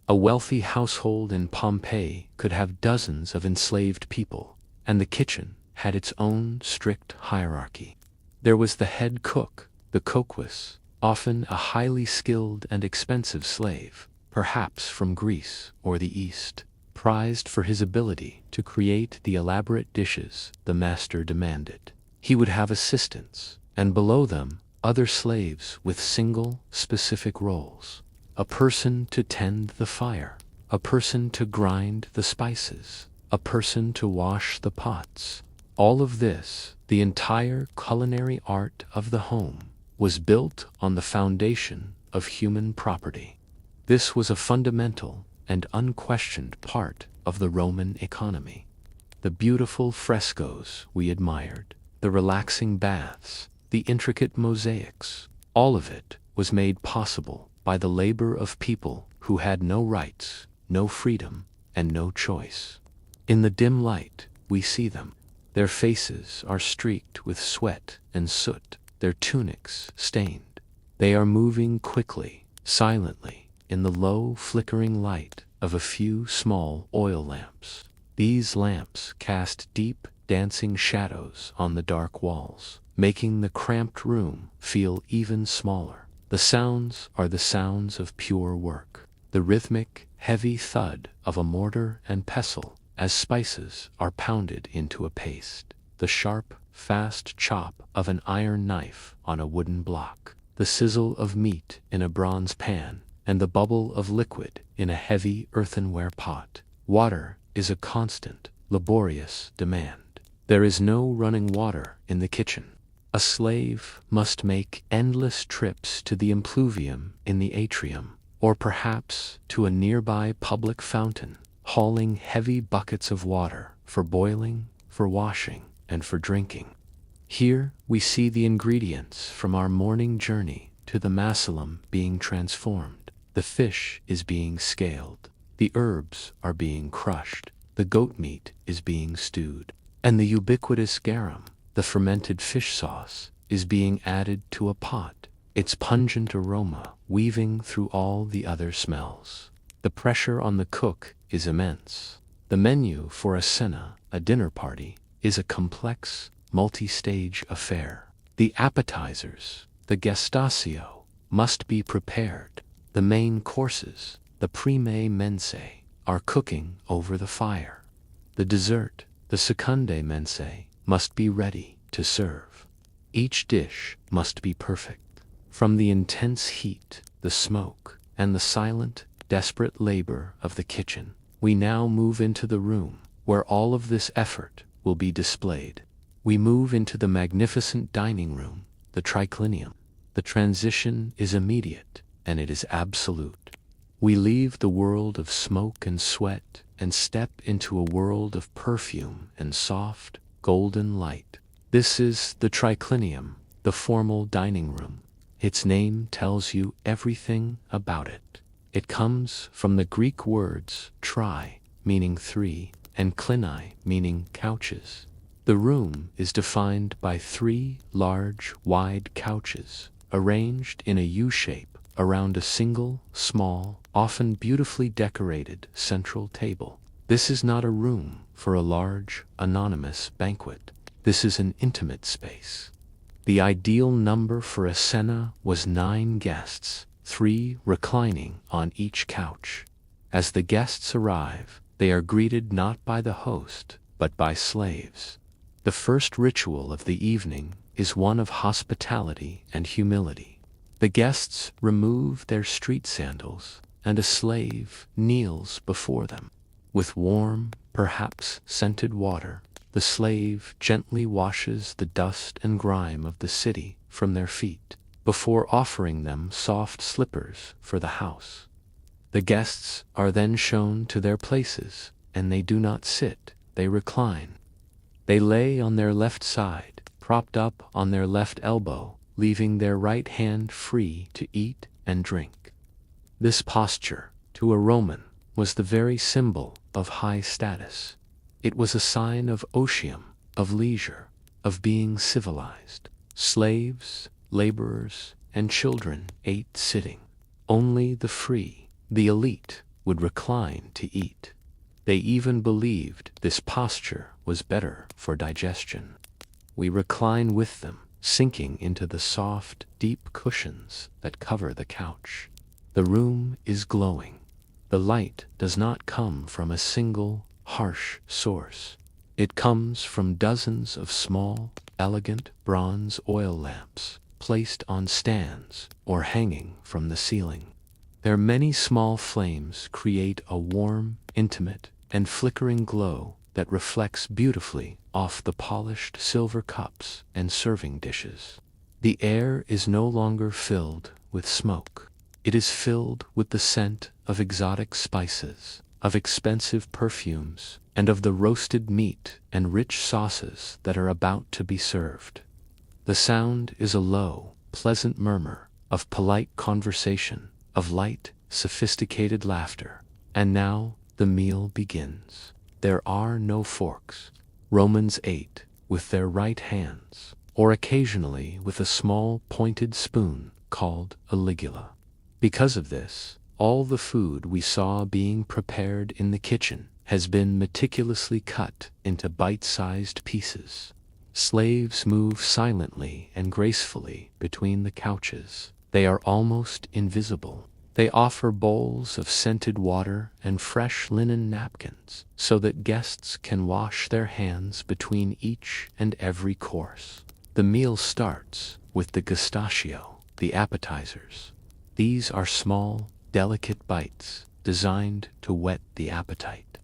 A wealthy household in Pompeii could have dozens of enslaved people, and the kitchen had its own strict hierarchy. There was the head cook, the kokwis, often a highly skilled and expensive slave, perhaps from Greece or the East, prized for his ability to create the elaborate dishes the master demanded. He would have assistants, and below them, other slaves with single, specific roles. A person to tend the fire, a person to grind the spices, a person to wash the pots. All of this, the entire culinary art of the home, was built on the foundation of human property. This was a fundamental and unquestioned part of the Roman economy. The beautiful frescoes we admired, the relaxing baths, the intricate mosaics, all of it was made possible by the labor of people who had no rights, no freedom, and no choice. In the dim light, we see them. Their faces are streaked with sweat and soot, their tunics stained. They are moving quickly, silently, in the low, flickering light of a few small oil lamps. These lamps cast deep, dancing shadows on the dark walls, making the cramped room feel even smaller. The sounds are the sounds of pure work, the rhythmic, heavy thud of a mortar and pestle as spices are pounded into a paste, the sharp, fast chop of an iron knife on a wooden block, the sizzle of meat in a bronze pan, and the bubble of liquid in a heavy earthenware pot. Water is a constant, laborious demand. There is no running water in the kitchen. A slave must make endless trips to the impluvium in the atrium, or perhaps to a nearby public fountain, hauling heavy buckets of water for boiling, for washing, and for drinking. Here we see the ingredients from our morning journey to the macelum being transformed. The fish is being scaled, the herbs are being crushed, the goat meat is being stewed, and the ubiquitous garum, the fermented fish sauce, is being added to a pot, its pungent aroma weaving through all the other smells. The pressure on the cook is immense. The menu for a cena, a dinner party, is a complex, multi-stage affair. The appetizers, the gestatio, must be prepared. The main courses, the prime mense, are cooking over the fire. The dessert, the secundae mense, must be ready to serve. Each dish must be perfect. From the intense heat, the smoke, and the silent, desperate labor of the kitchen, we now move into the room where all of this effort will be displayed. We move into the magnificent dining room, the triclinium. The transition is immediate, and it is absolute. We leave the world of smoke and sweat and step into a world of perfume and soft, golden light. This is the triclinium, the formal dining room. Its name tells you everything about it. It comes from the Greek words tri, meaning three, and klini, meaning couches. The room is defined by 3 large, wide couches, arranged in a U-shape around a single, small, often beautifully decorated central table. This is not a room for a large, anonymous banquet. This is an intimate space. The ideal number for a cena was 9 guests, 3 reclining on each couch. As the guests arrive, they are greeted not by the host, but by slaves. The first ritual of the evening is one of hospitality and humility. The guests remove their street sandals, and a slave kneels before them. With warm, perhaps scented water, the slave gently washes the dust and grime of the city from their feet, before offering them soft slippers for the house. The guests are then shown to their places, and they do not sit, they recline. They lay on their left side, propped up on their left elbow, leaving their right hand free to eat and drink. This posture, to a Roman, was the very symbol of high status. It was a sign of otium, of leisure, of being civilized. Slaves, laborers, and children ate sitting. Only the free, the elite, would recline to eat. They even believed this posture was better for digestion. We recline with them, sinking into the soft, deep cushions that cover the couch. The room is glowing. The light does not come from a single, harsh source. It comes from dozens of small, elegant bronze oil lamps placed on stands or hanging from the ceiling. Their many small flames create a warm, intimate, and flickering glow that reflects beautifully off the polished silver cups and serving dishes. The air is no longer filled with smoke. It is filled with the scent of exotic spices, of expensive perfumes, and of the roasted meat and rich sauces that are about to be served. The sound is a low, pleasant murmur of polite conversation, of light, sophisticated laughter. And now the meal begins. There are no forks. Romans ate with their right hands, or occasionally with a small pointed spoon called a ligula. Because of this, all the food we saw being prepared in the kitchen has been meticulously cut into bite-sized pieces. Slaves move silently and gracefully between the couches. They are almost invisible. They offer bowls of scented water and fresh linen napkins so that guests can wash their hands between each and every course. The meal starts with the gestatio, the appetizers. These are small, delicate bites designed to whet the appetite.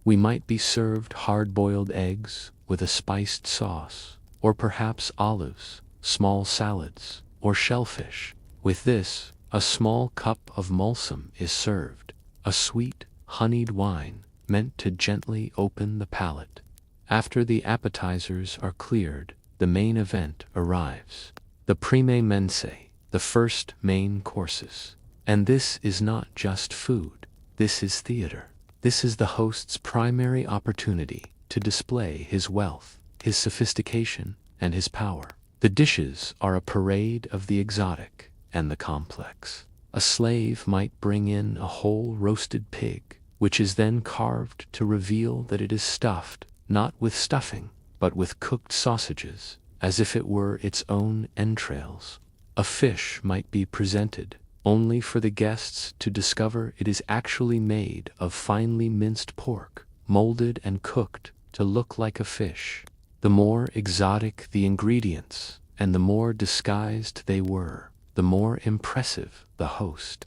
We might be served hard-boiled eggs with a spiced sauce, or perhaps olives, small salads, or shellfish. With this, a small cup of mulsum is served, a sweet, honeyed wine meant to gently open the palate. After the appetizers are cleared, the main event arrives. The prime mense, the first main courses. And this is not just food, this is theater. This is the host's primary opportunity to display his wealth, his sophistication, and his power. The dishes are a parade of the exotic and the complex. A slave might bring in a whole roasted pig, which is then carved to reveal that it is stuffed, not with stuffing, but with cooked sausages, as if it were its own entrails. A fish might be presented, only for the guests to discover it is actually made of finely minced pork, molded and cooked to look like a fish. The more exotic the ingredients, and the more disguised they were, the more impressive the host.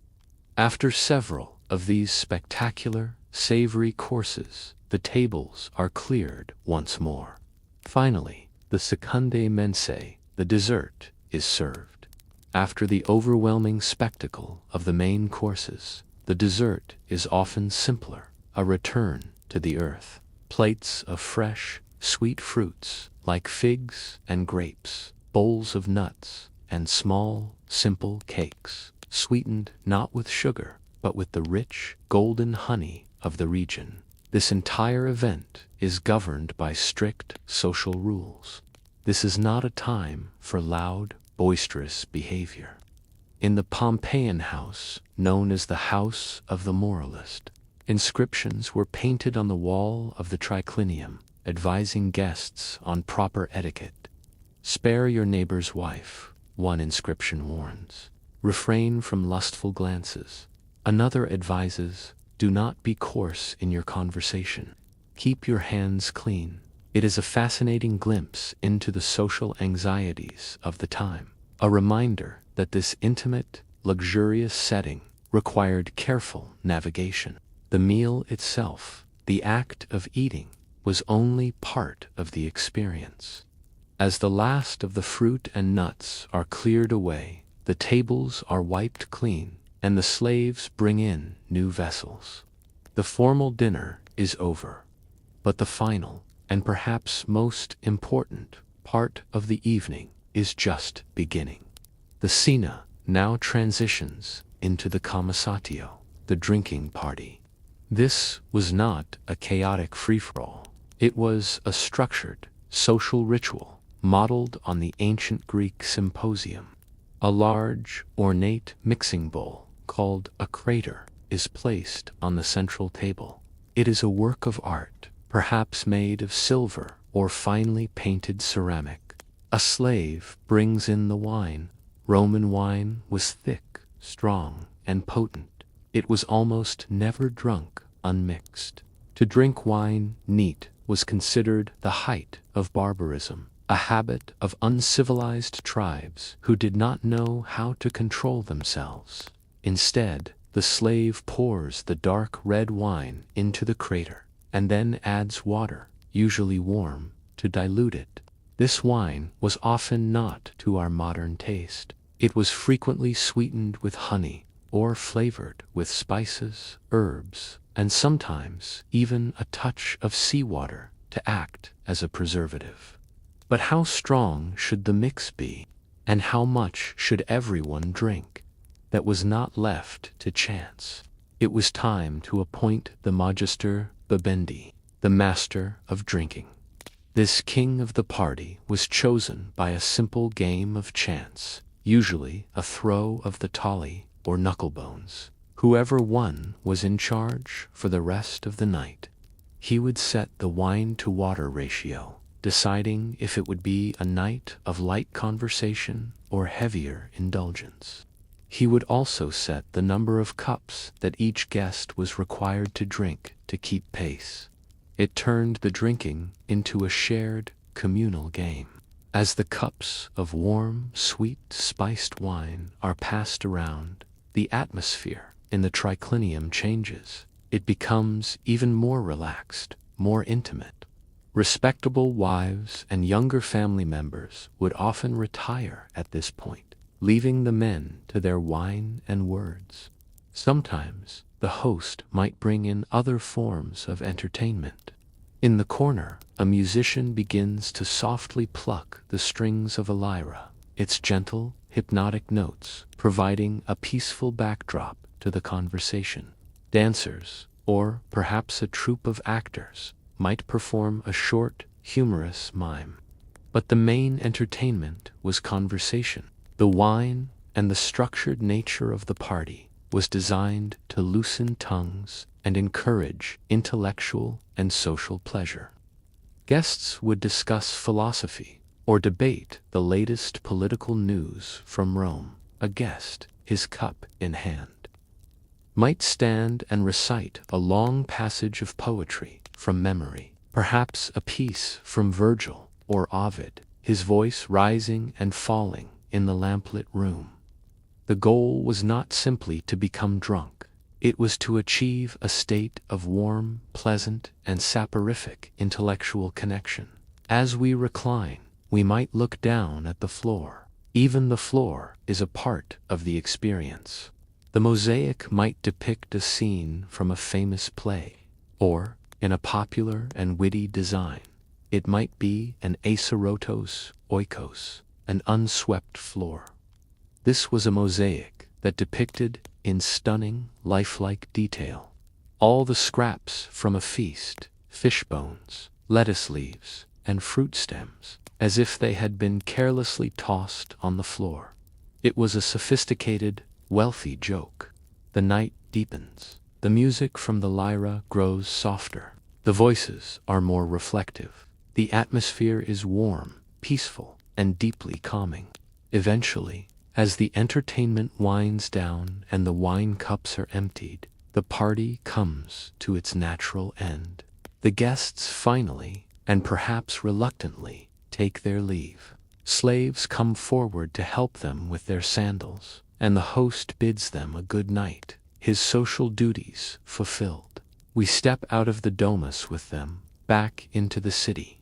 After several of these spectacular, savory courses, the tables are cleared once more. Finally, the secundae mense, the dessert, is served. After the overwhelming spectacle of the main courses, the dessert is often simpler, a return to the earth. Plates of fresh, sweet fruits like figs and grapes, bowls of nuts, and small, simple cakes, sweetened not with sugar, but with the rich, golden honey of the region. This entire event is governed by strict social rules. This is not a time for loud, boisterous behavior. In the Pompeian house, known as the House of the Moralist, inscriptions were painted on the wall of the triclinium, advising guests on proper etiquette. "Spare your neighbor's wife," one inscription warns. "Refrain from lustful glances." Another advises, "Do not be coarse in your conversation. Keep your hands clean." It is a fascinating glimpse into the social anxieties of the time, a reminder that this intimate, luxurious setting required careful navigation. The meal itself, the act of eating, was only part of the experience. As the last of the fruit and nuts are cleared away, the tables are wiped clean, and the slaves bring in new vessels. The formal dinner is over, but the final, and perhaps most important, part of the evening is just beginning. The cena now transitions into the commissatio, the drinking party. This was not a chaotic free-for-all. It was a structured, social ritual modeled on the ancient Greek symposium. A large, ornate mixing bowl, called a crater, is placed on the central table. It is a work of art, perhaps made of silver or finely painted ceramic. A slave brings in the wine. Roman wine was thick, strong, and potent. It was almost never drunk unmixed. To drink wine neat was considered the height of barbarism, a habit of uncivilized tribes who did not know how to control themselves. Instead, the slave pours the dark red wine into the crater, and then adds water, usually warm, to dilute it. This wine was often not to our modern taste. It was frequently sweetened with honey, or flavored with spices, herbs, and sometimes even a touch of seawater to act as a preservative. But how strong should the mix be, and how much should everyone drink? That was not left to chance. It was time to appoint the magister bibendi, the master of drinking. This king of the party was chosen by a simple game of chance, usually a throw of the tali or knucklebones. Whoever won was in charge for the rest of the night. He would set the wine-to-water ratio, deciding if it would be a night of light conversation or heavier indulgence. He would also set the number of cups that each guest was required to drink to keep pace. It turned the drinking into a shared, communal game. As the cups of warm, sweet, spiced wine are passed around, the atmosphere in the triclinium changes. it becomes even more relaxed, more intimate. Respectable wives and younger family members would often retire at this point, leaving the men to their wine and words. Sometimes the host might bring in other forms of entertainment. In the corner, a musician begins to softly pluck the strings of a lyra, its gentle, hypnotic notes providing a peaceful backdrop to the conversation. Dancers, or perhaps a troupe of actors, might perform a short, humorous mime. But the main entertainment was conversation. The wine and the structured nature of the party was designed to loosen tongues and encourage intellectual and social pleasure. Guests would discuss philosophy or debate the latest political news from Rome. A guest, his cup in hand, might stand and recite a long passage of poetry from memory, perhaps a piece from Virgil or Ovid, his voice rising and falling in the lamplit room. The goal was not simply to become drunk. It was to achieve a state of warm, pleasant, and soporific intellectual connection. As we recline, we might look down at the floor. Even the floor is a part of the experience. The mosaic might depict a scene from a famous play, or, in a popular and witty design, it might be an aserotos oikos, an unswept floor. This was a mosaic that depicted, in stunning, lifelike detail, all the scraps from a feast, fish bones, lettuce leaves, and fruit stems, as if they had been carelessly tossed on the floor. It was a sophisticated, wealthy joke. The night deepens. The music from the lyra grows softer. The voices are more reflective. The atmosphere is warm, peaceful, and deeply calming. Eventually, as the entertainment winds down and the wine cups are emptied, the party comes to its natural end. The guests finally, and perhaps reluctantly, take their leave. Slaves come forward to help them with their sandals, and the host bids them a good night, his social duties fulfilled. We step out of the domus with them, back into the city.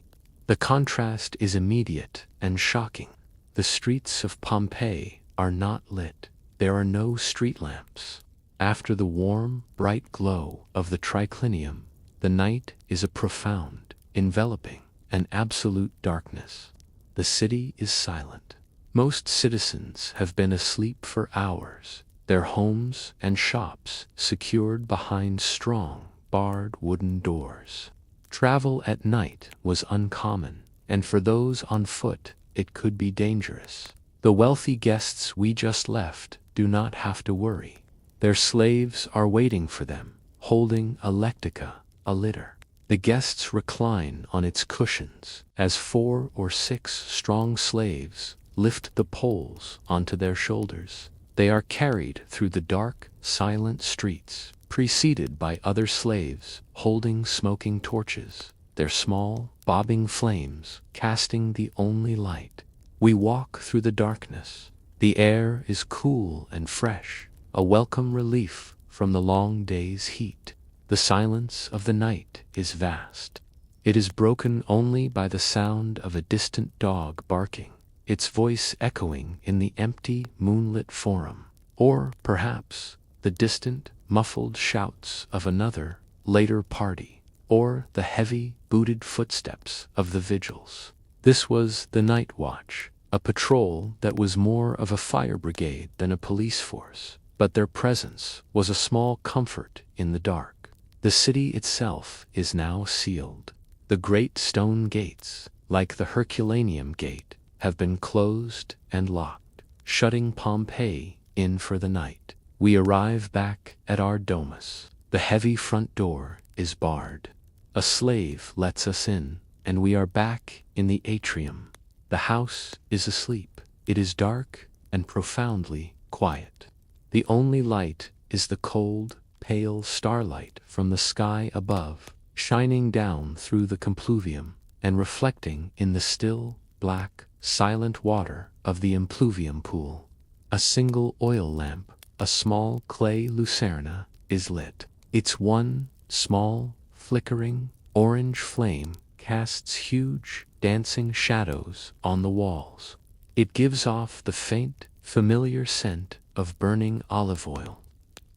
The contrast is immediate and shocking. The streets of Pompeii are not lit. There are no street lamps. After the warm, bright glow of the triclinium, the night is a profound, enveloping, and absolute darkness. The city is silent. Most citizens have been asleep for hours, their homes and shops secured behind strong, barred wooden doors. Travel at night was uncommon, and for those on foot, it could be dangerous. The wealthy guests we just left do not have to worry. Their slaves are waiting for them, holding a lectica, a litter. The guests recline on its cushions as 4 or 6 strong slaves lift the poles onto their shoulders. They are carried through the dark, silent streets, preceded by other slaves holding smoking torches, their small, bobbing flames casting the only light. We walk through the darkness. The air is cool and fresh, a welcome relief from the long day's heat. The silence of the night is vast. It is broken only by the sound of a distant dog barking, its voice echoing in the empty, moonlit forum, or perhaps the distant, muffled shouts of another, later party, or the heavy, booted footsteps of the vigils. This was the night watch, a patrol that was more of a fire brigade than a police force, but their presence was a small comfort in the dark. The city itself is now sealed. The great stone gates, like the Herculaneum Gate, have been closed and locked, shutting Pompeii in for the night. We arrive back at our domus. The heavy front door is barred. A slave lets us in, and we are back in the atrium. The house is asleep. It is dark and profoundly quiet. The only light is the cold, pale starlight from the sky above, shining down through the compluvium and reflecting in the still, black, silent water of the impluvium pool. A single oil lamp, a small clay lucerna, is lit. Its one small, flickering, orange flame casts huge, dancing shadows on the walls. It gives off the faint, familiar scent of burning olive oil.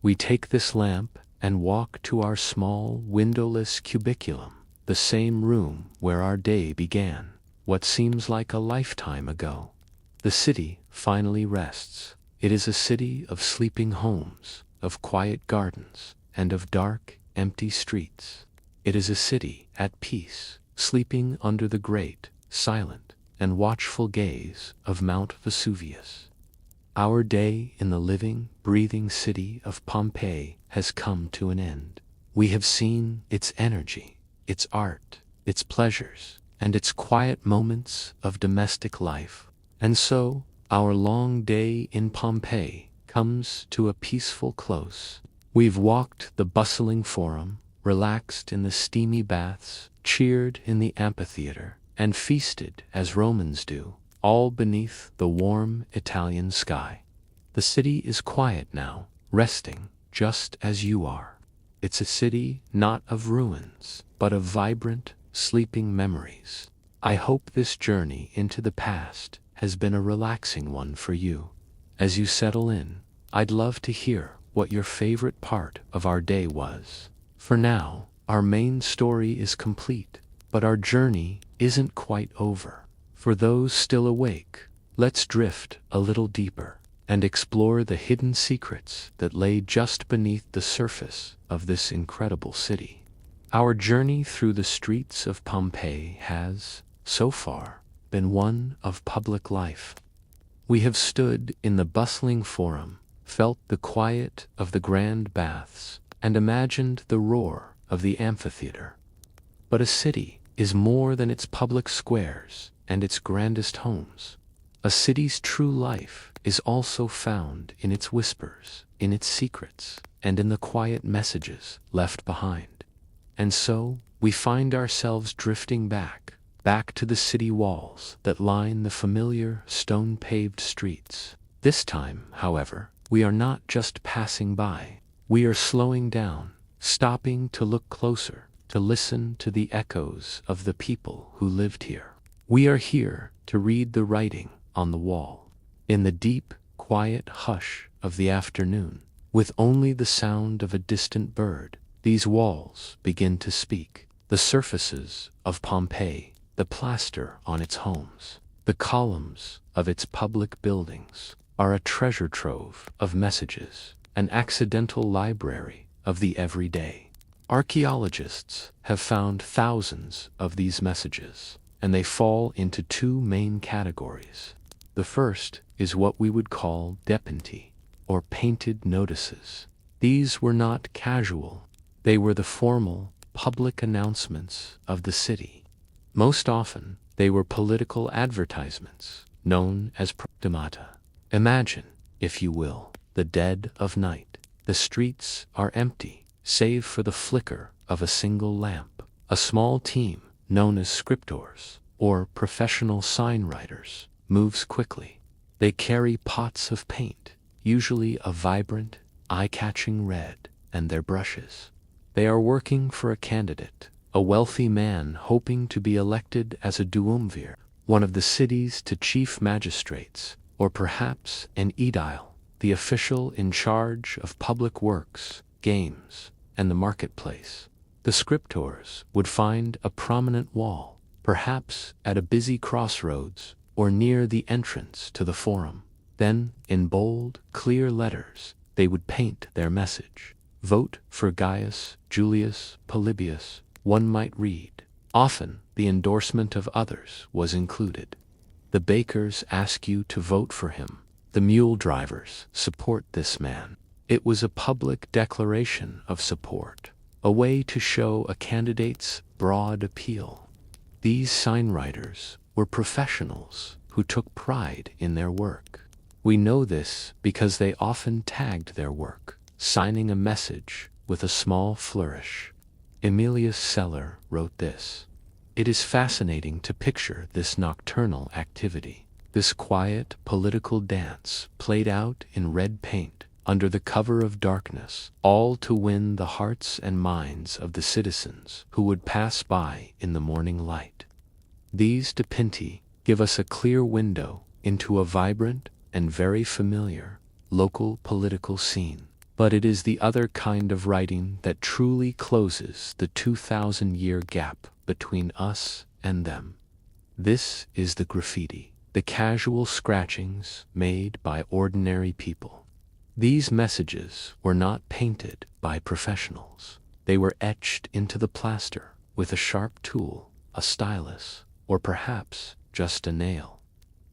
We take this lamp and walk to our small, windowless cubiculum, the same room where our day began, what seems like a lifetime ago. The city finally rests. It is a city of sleeping homes, of quiet gardens, and of dark, empty streets. It is a city at peace, sleeping under the great, silent, and watchful gaze of Mount Vesuvius. Our day in the living, breathing city of Pompeii has come to an end. We have seen its energy, its art, its pleasures, and its quiet moments of domestic life. And so, our long day in Pompeii comes to a peaceful close. We've walked the bustling forum, relaxed in the steamy baths, cheered in the amphitheater, and feasted as Romans do, all beneath the warm Italian sky. The city is quiet now, resting, just as you are. It's a city not of ruins, but of vibrant, sleeping memories. I hope this journey into the past has been a relaxing one for you. As you settle in, I'd love to hear what your favorite part of our day was. For now, our main story is complete, but our journey isn't quite over. For those still awake, let's drift a little deeper and explore the hidden secrets that lay just beneath the surface of this incredible city. Our journey through the streets of Pompeii has, so far, been one of public life. We have stood in the bustling forum, felt the quiet of the grand baths, and imagined the roar of the amphitheater. But a city is more than its public squares and its grandest homes. A city's true life is also found in its whispers, in its secrets, and in the quiet messages left behind. And so, we find ourselves drifting back to the city walls that line the familiar stone-paved streets. This time, however, we are not just passing by. We are slowing down, stopping to look closer, to listen to the echoes of the people who lived here. We are here to read the writing on the wall. In the deep, quiet hush of the afternoon, with only the sound of a distant bird, these walls begin to speak. The surfaces of Pompeii, the plaster on its homes, the columns of its public buildings, are a treasure trove of messages, an accidental library of the everyday. Archaeologists have found thousands of these messages, and they fall into two main categories. The first is what we would call depinti, or painted notices. These were not casual. They were the formal, public announcements of the city. Most often, they were political advertisements, known as proclamata. Imagine, if you will, the dead of night. The streets are empty, save for the flicker of a single lamp. A small team, known as scriptors, or professional sign writers, moves quickly. They carry pots of paint, usually a vibrant, eye-catching red, and their brushes. They are working for a candidate, a wealthy man hoping to be elected as a duumvir, one of the city's to chief magistrates, or perhaps an aedile, the official in charge of public works, games, and the marketplace. The scriptors would find a prominent wall, perhaps at a busy crossroads or near the entrance to the forum. Then, in bold, clear letters, they would paint their message. Vote for Gaius Julius Polybius, one might read. Often, the endorsement of others was included. The bakers ask you to vote for him. The mule drivers support this man. It was a public declaration of support, a way to show a candidate's broad appeal. These signwriters were professionals who took pride in their work. We know this because they often tagged their work, signing a message with a small flourish. Emilius Celer wrote this: "It is fascinating to picture this nocturnal activity, this quiet political dance played out in red paint, under the cover of darkness, all to win the hearts and minds of the citizens who would pass by in the morning light. These dipinti give us a clear window into a vibrant and very familiar local political scene. But it is the other kind of writing that truly closes the 2,000-year gap between us and them. This is the graffiti, the casual scratchings made by ordinary people. These messages were not painted by professionals. They were etched into the plaster with a sharp tool, a stylus, or perhaps just a nail.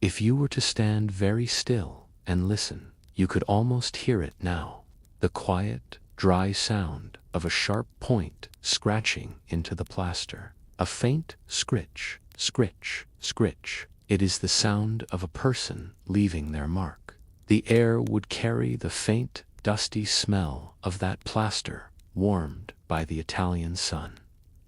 If you were to stand very still and listen, you could almost hear it now. The quiet, dry sound of a sharp point scratching into the plaster. A faint scritch, scritch, scritch. It is the sound of a person leaving their mark. The air would carry the faint, dusty smell of that plaster, warmed by the Italian sun.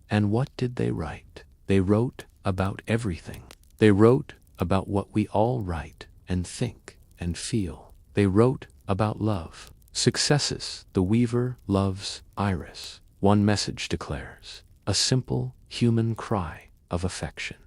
And what did they write? They wrote about everything. They wrote about what we all write and think and feel. They wrote about love. Successes, the weaver loves Iris. One message declares, a simple human cry of affection.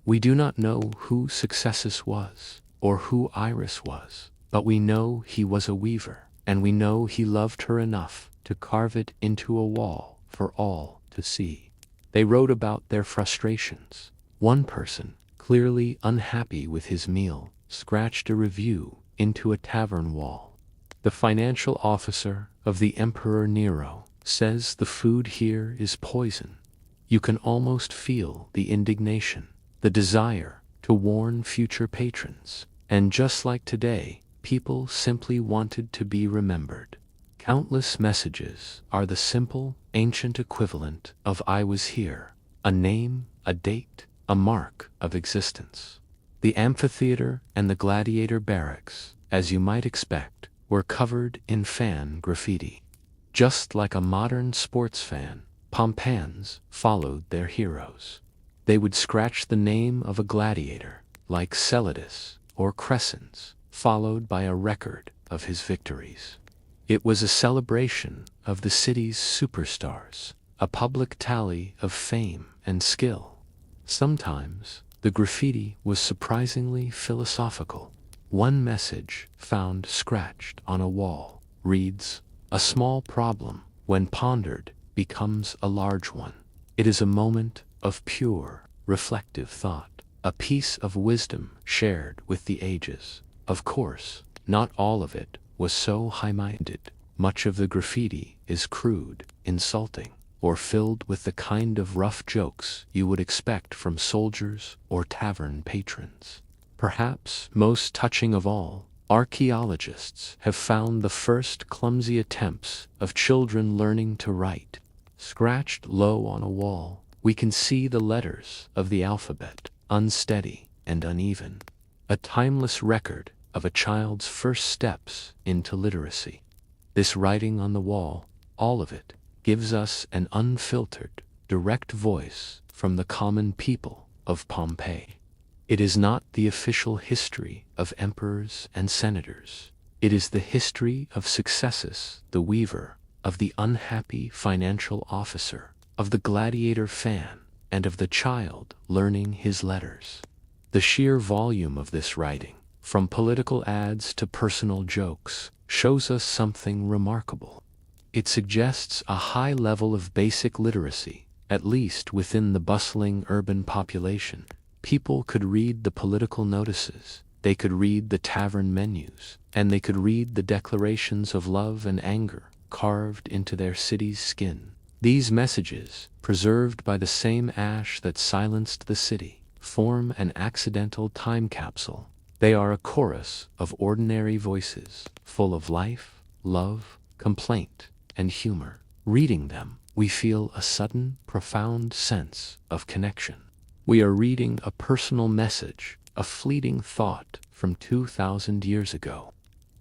We do not know who Successus was, or who Iris was, but we know he was a weaver, and we know he loved her enough to carve it into a wall for all to see. They wrote about their frustrations. One person, clearly unhappy with his meal, scratched a review into a tavern wall. The financial officer of the Emperor Nero says the food here is poison. You can almost feel the indignation, the desire to warn future patrons. And just like today, people simply wanted to be remembered. Countless messages are the simple, ancient equivalent of I was here, a name, a date, a mark of existence. The amphitheater and the gladiator barracks, as you might expect, were covered in fan graffiti. Just like a modern sports fan, Pompeians followed their heroes. They would scratch the name of a gladiator, like Celadus or Crescens, followed by a record of his victories. It was a celebration of the city's superstars, a public tally of fame and skill. Sometimes, the graffiti was surprisingly philosophical. One message found scratched on a wall reads, a small problem, when pondered, becomes a large one. It is a moment of pure, reflective thought, a piece of wisdom shared with the ages. Of course, not all of it was so high-minded. Much of the graffiti is crude, insulting, or filled with the kind of rough jokes you would expect from soldiers or tavern patrons. Perhaps most touching of all, archaeologists have found the first clumsy attempts of children learning to write. Scratched low on a wall, we can see the letters of the alphabet, unsteady and uneven, a timeless record of a child's first steps into literacy. This writing on the wall, all of it, gives us an unfiltered, direct voice from the common people of Pompeii. It is not the official history of emperors and senators. It is the history of Successus, the weaver, of the unhappy financial officer, of the gladiator fan, and of the child learning his letters. The sheer volume of this writing, from political ads to personal jokes, shows us something remarkable. It suggests a high level of basic literacy, at least within the bustling urban population. People could read the political notices, they could read the tavern menus, and they could read the declarations of love and anger carved into their city's skin. These messages, preserved by the same ash that silenced the city, form an accidental time capsule. They are a chorus of ordinary voices, full of life, love, complaint, and humor. Reading them, we feel a sudden, profound sense of connection. We are reading a personal message, a fleeting thought from 2,000 years ago.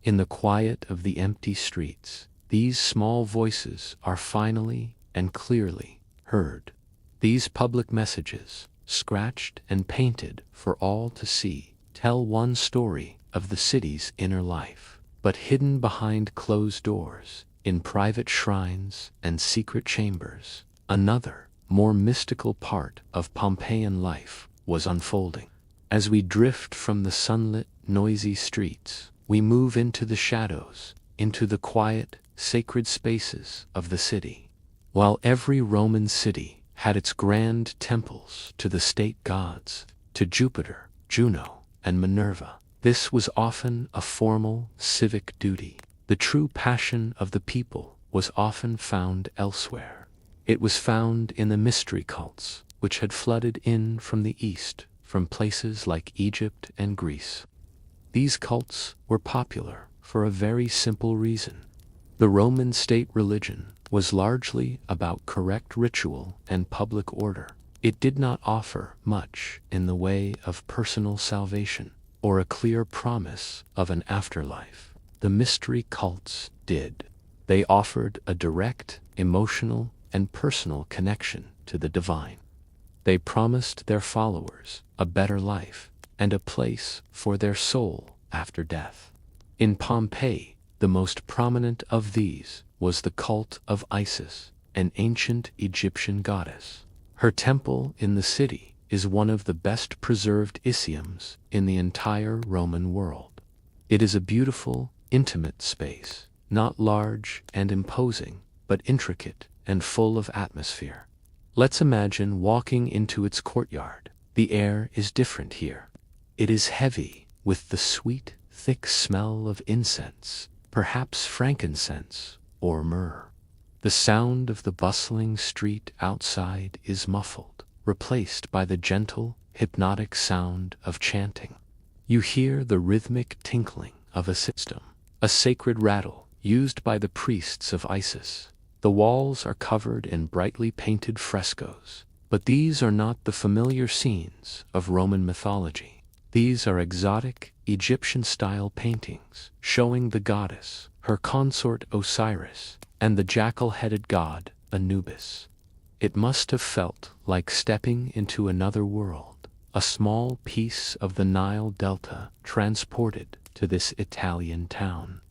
In the quiet of the empty streets, these small voices are finally and clearly heard. These public messages, scratched and painted for all to see, tell one story of the city's inner life. but hidden behind closed doors, in private shrines and secret chambers, another, more mystical part of Pompeian life was unfolding. As we drift from the sunlit, noisy streets, we move into the shadows, into the quiet, sacred spaces of the city. While every Roman city had its grand temples to the state gods, to Jupiter, Juno, and Minerva, this was often a formal, civic duty. The true passion of the people was often found elsewhere. It was found in the mystery cults, which had flooded in from the east, from places like Egypt and Greece. These cults were popular for a very simple reason. The Roman state religion was largely about correct ritual and public order. It did not offer much in the way of personal salvation or a clear promise of an afterlife. The mystery cults did. They offered a direct, emotional, and personal connection to the divine. They promised their followers a better life and a place for their soul after death. In Pompeii, the most prominent of these was the cult of Isis, an ancient Egyptian goddess. Her temple in the city is one of the best preserved isthmus in the entire Roman world. It is a beautiful, intimate space, not large and imposing, but intricate and full of atmosphere. Let's imagine walking into its courtyard. The air is different here. It is heavy with the sweet, thick smell of incense, perhaps frankincense or myrrh. The sound of the bustling street outside is muffled, replaced by the gentle, hypnotic sound of chanting. You hear the rhythmic tinkling of a system, a sacred rattle used by the priests of Isis. The walls are covered in brightly painted frescoes, but these are not the familiar scenes of Roman mythology. These are exotic, Egyptian-style paintings showing the goddess, her consort Osiris, and the jackal-headed god Anubis. It must have felt like stepping into another world, a small piece of the Nile Delta transported to this Italian town.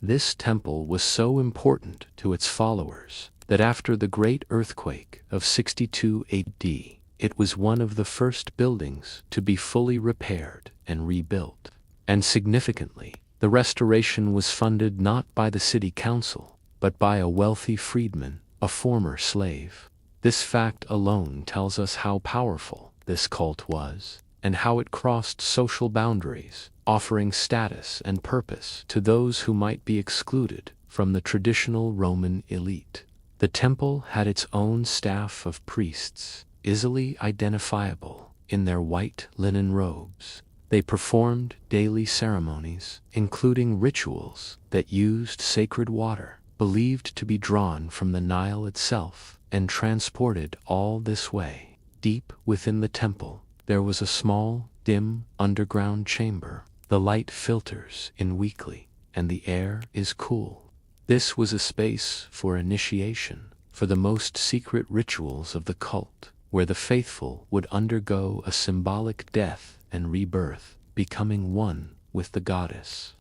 This temple was so important to its followers that after the great earthquake of 62 AD, it was one of the first buildings to be fully repaired and rebuilt. And significantly, the restoration was funded not by the city council, but by a wealthy freedman, a former slave. This fact alone tells us how powerful this cult was, and how it crossed social boundaries, offering status and purpose to those who might be excluded from the traditional Roman elite. The temple had its own staff of priests, easily identifiable in their white linen robes. They performed daily ceremonies, including rituals that used sacred water, believed to be drawn from the Nile itself, and transported all this way. Deep within the temple, there was a small, dim, underground chamber. The light filters in weakly, and the air is cool. This was a space for initiation, for the most secret rituals of the cult, where the faithful would undergo a symbolic death and rebirth, becoming one with the goddess.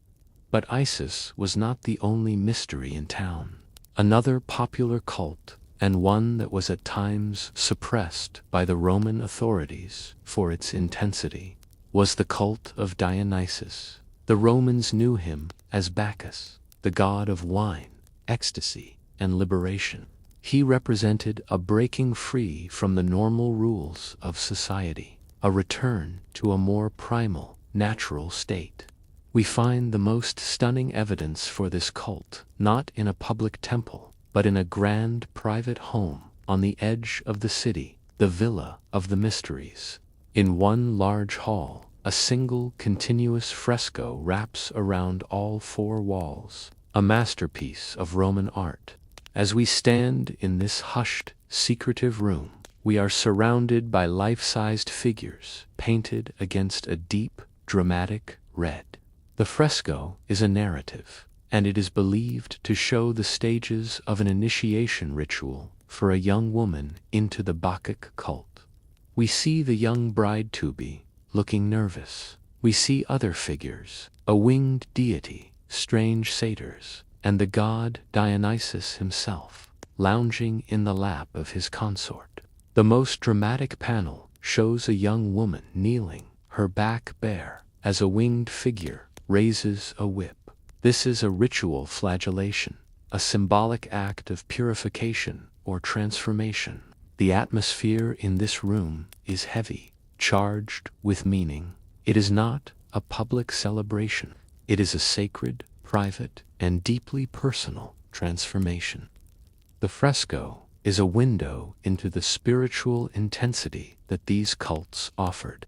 But Isis was not the only mystery in town. Another popular cult, and one that was at times suppressed by the Roman authorities for its intensity, was the cult of Dionysus. The Romans knew him as Bacchus, the god of wine, ecstasy, and liberation. He represented a breaking free from the normal rules of society, a return to a more primal, natural state. We find the most stunning evidence for this cult not in a public temple, but in a grand private home on the edge of the city, the Villa of the Mysteries. In one large hall, a single continuous fresco wraps around all four walls, a masterpiece of Roman art. As we stand in this hushed, secretive room, we are surrounded by life-sized figures painted against a deep, dramatic red. The fresco is a narrative, and it is believed to show the stages of an initiation ritual for a young woman into the Bacchic cult. We see the young bride-to-be looking nervous. We see other figures, a winged deity strange satyrs, and the god Dionysus himself, lounging in the lap of his consort. The most dramatic panel shows a young woman kneeling, her back bare, as a winged figure raises a whip. This is a ritual flagellation, a symbolic act of purification or transformation. The atmosphere in this room is heavy, charged with meaning. It is not a public celebration. It is a sacred, private, and deeply personal transformation. The fresco is a window into the spiritual intensity that these cults offered.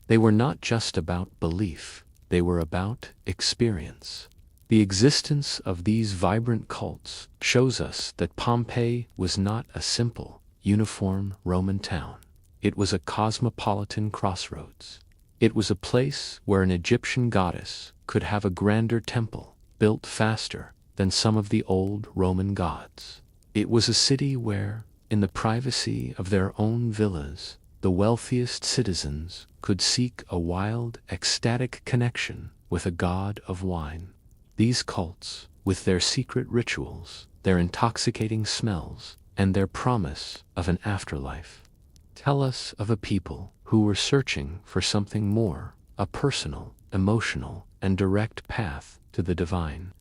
They were not just about belief, they were about experience. The existence of these vibrant cults shows us that Pompeii was not a simple, uniform Roman town. It was a cosmopolitan crossroads. It was a place where an Egyptian goddess could have a grander temple, built faster than some of the old Roman gods. It was a city where, in the privacy of their own villas, the wealthiest citizens could seek a wild, ecstatic connection with a god of wine. These cults, with their secret rituals, their intoxicating smells, and their promise of an afterlife, tell us of a people who were searching for something more, a personal, emotional, and direct path to the divine.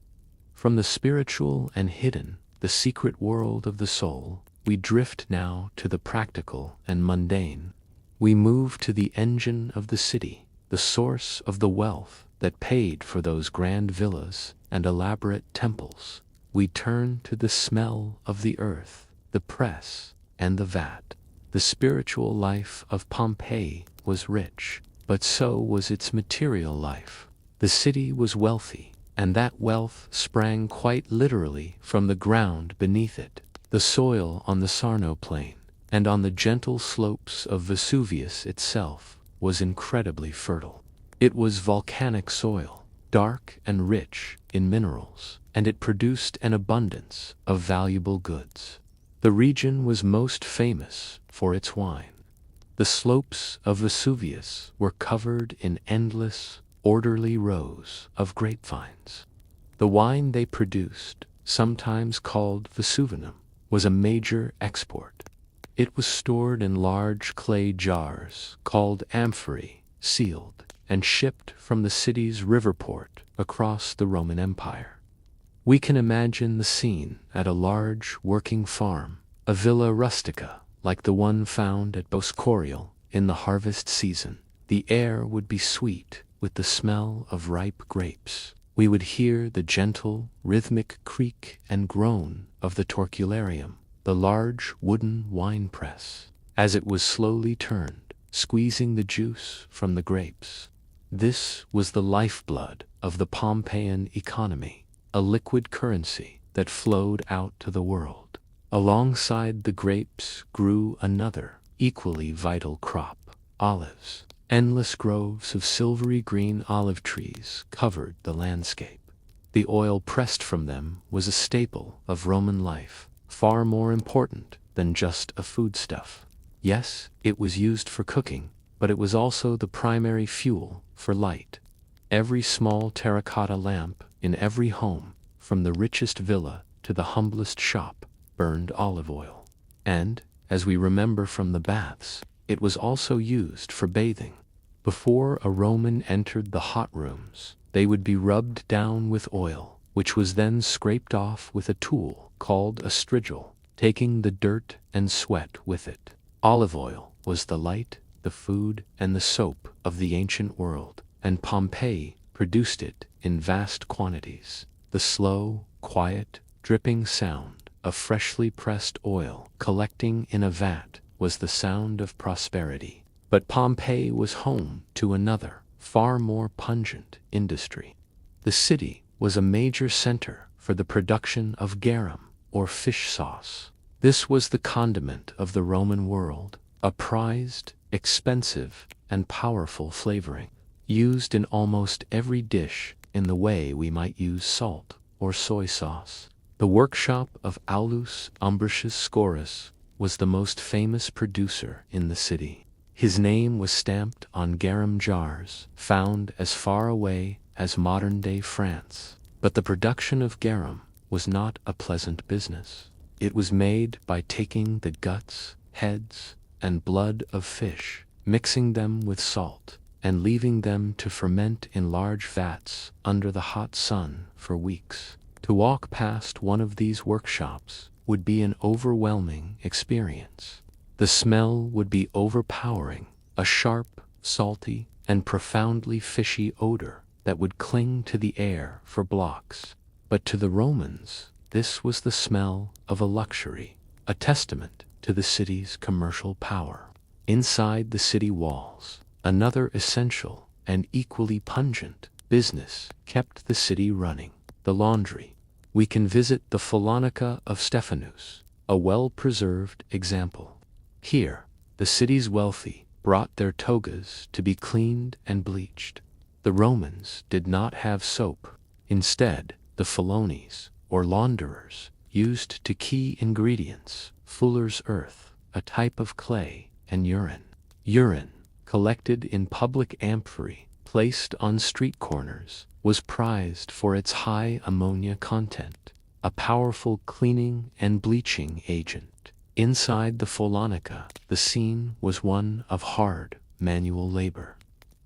From the spiritual and hidden, the secret world of the soul, we drift now to the practical and mundane. We move to the engine of the city, the source of the wealth that paid for those grand villas and elaborate temples. We turn to the smell of the earth, the press, and the vat. The spiritual life of Pompeii was rich, but so was its material life. The city was wealthy, and that wealth sprang quite literally from the ground beneath it. The soil on the Sarno plain, and on the gentle slopes of Vesuvius itself, was incredibly fertile. It was volcanic soil, dark and rich in minerals, and it produced an abundance of valuable goods. The region was most famous for its wine. The slopes of Vesuvius were covered in endless, orderly rows of grapevines. The wine they produced, sometimes called Vesuvinum, was a major export. It was stored in large clay jars called amphorae, sealed, and shipped from the city's river port across the Roman Empire. We can imagine the scene at a large working farm, a villa rustica like the one found at Boscorial in the harvest season. The air would be sweet with the smell of ripe grapes. We would hear the gentle, rhythmic creak and groan of the torcularium, the large wooden wine press, as it was slowly turned, squeezing the juice from the grapes. This was the lifeblood of the Pompeian economy, a liquid currency that flowed out to the world. Alongside the grapes grew another, equally vital crop, olives. Endless groves of silvery green olive trees covered the landscape. The oil pressed from them was a staple of Roman life, far more important than just a foodstuff. Yes, it was used for cooking, but it was also the primary fuel for light. Every small terracotta lamp in every home, from the richest villa to the humblest shop, burned olive oil. And, as we remember from the baths, it was also used for bathing. Before a Roman entered the hot rooms, they would be rubbed down with oil, which was then scraped off with a tool called a strigil, taking the dirt and sweat with it. Olive oil was the light, the food, and the soap of the ancient world, and Pompeii produced it in vast quantities. The slow, quiet, dripping sound of freshly pressed oil collecting in a vat was the sound of prosperity. But Pompeii was home to another, far more pungent industry. The city was a major center for the production of garum, or fish sauce. This was the condiment of the Roman world, a prized, expensive, and powerful flavoring, used in almost every dish in the way we might use salt or soy sauce. The workshop of Aulus Umbricius Scaurus was the most famous producer in the city. His name was stamped on garum jars, found as far away as modern-day France. But the production of garum was not a pleasant business. It was made by taking the guts, heads, and blood of fish, mixing them with salt, and leaving them to ferment in large vats under the hot sun for weeks. To walk past one of these workshops would be an overwhelming experience. The smell would be overpowering, a sharp, salty, and profoundly fishy odor that would cling to the air for blocks. But to the Romans, this was the smell of a luxury, a testament to the city's commercial power. Inside the city walls, another essential and equally pungent business kept the city running: the laundry. We can visit the Polonica of Stephanus, a well-preserved example. Here, the city's wealthy brought their togas to be cleaned and bleached. The Romans did not have soap. Instead, the Polones, or launderers, used two key ingredients: fuller's earth, a type of clay, and urine. Urine, collected in public amphorae placed on street corners, was prized for its high ammonia content, a powerful cleaning and bleaching agent. Inside the Polonica, the scene was one of hard manual labor.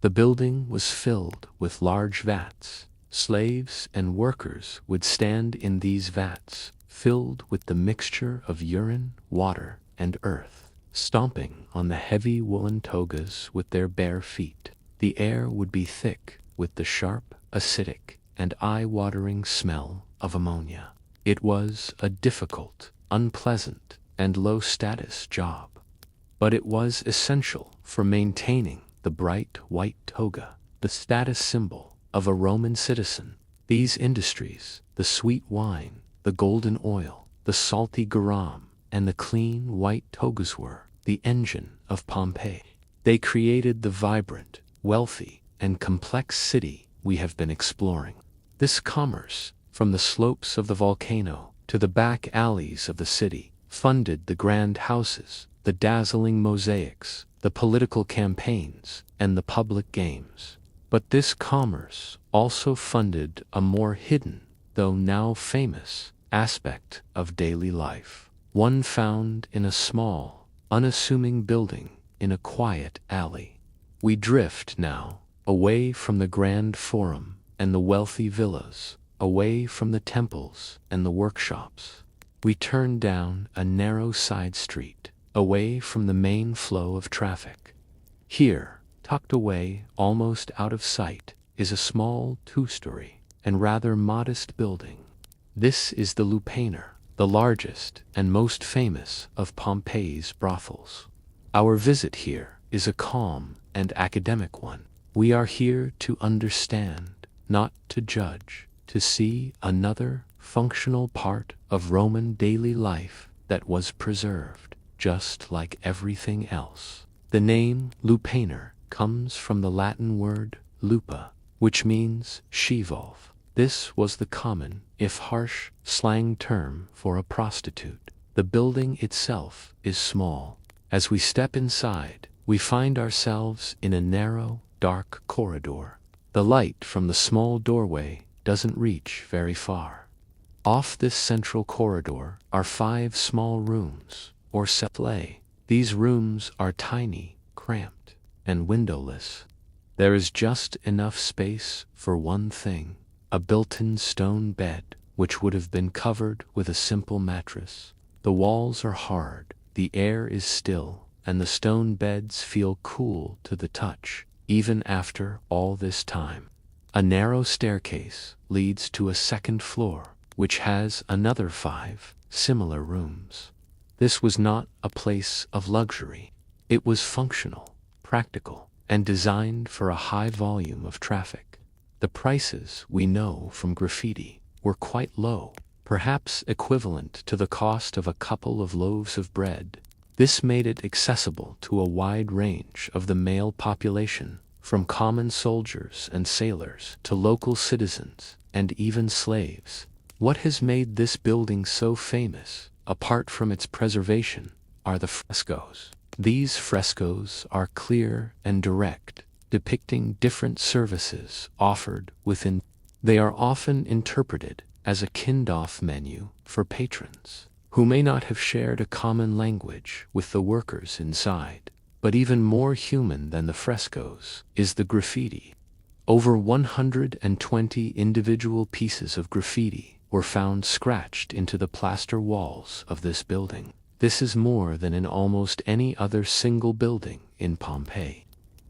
The building was filled with large vats. Slaves and workers would stand in these vats, filled with the mixture of urine, water, and earth, stomping on the heavy woolen togas with their bare feet. The air would be thick with the sharp, acidic, and eye-watering smell of ammonia. It was a difficult, unpleasant, and low-status job. But it was essential for maintaining the bright white toga, the status symbol of a Roman citizen. These industries, the sweet wine, the golden oil, the salty garum, and the clean white togas were the engine of Pompeii. They created the vibrant, wealthy, and complex city we have been exploring. This commerce, from the slopes of the volcano to the back alleys of the city, funded the grand houses, the dazzling mosaics, the political campaigns, and the public games. But this commerce also funded a more hidden, though now famous, aspect of daily life, one found in a small, unassuming building in a quiet alley. We drift now, away from the grand forum and the wealthy villas, away from the temples and the workshops. We turn down a narrow side street, away from the main flow of traffic. Here, tucked away almost out of sight, is a small two-story and rather modest building. This is the Lupanar, the largest and most famous of Pompeii's brothels. Our visit here is a calm and academic one. We are here to understand, not to judge, to see another functional part of Roman daily life that was preserved, just like everything else. The name Lupanar comes from the Latin word lupa, which means she-wolf. This was the common, if harsh, slang term for a prostitute. The building itself is small. As we step inside, we find ourselves in a narrow, dark corridor. The light from the small doorway doesn't reach very far. Off this central corridor are 5 small rooms, or steadily. These rooms are tiny, cramped, and windowless. There is just enough space for one thing: a built-in stone bed, which would have been covered with a simple mattress. The walls are hard, the air is still, and the stone beds feel cool to the touch, even after all this time. A narrow staircase leads to a second floor, which has another 5 similar rooms. This was not a place of luxury. It was functional, practical, and designed for a high volume of traffic. The prices, we know from graffiti, were quite low, perhaps equivalent to the cost of a couple of loaves of bread. This made it accessible to a wide range of the male population, from common soldiers and sailors to local citizens and even slaves. What has made this building so famous, apart from its preservation, are the frescoes. These frescoes are clear and direct, depicting different services offered within. They are often interpreted as a kind-off menu for patrons who may not have shared a common language with the workers inside. But even more human than the frescoes is the graffiti. Over 120 individual pieces of graffiti were found scratched into the plaster walls of this building. This is more than in almost any other single building in Pompeii.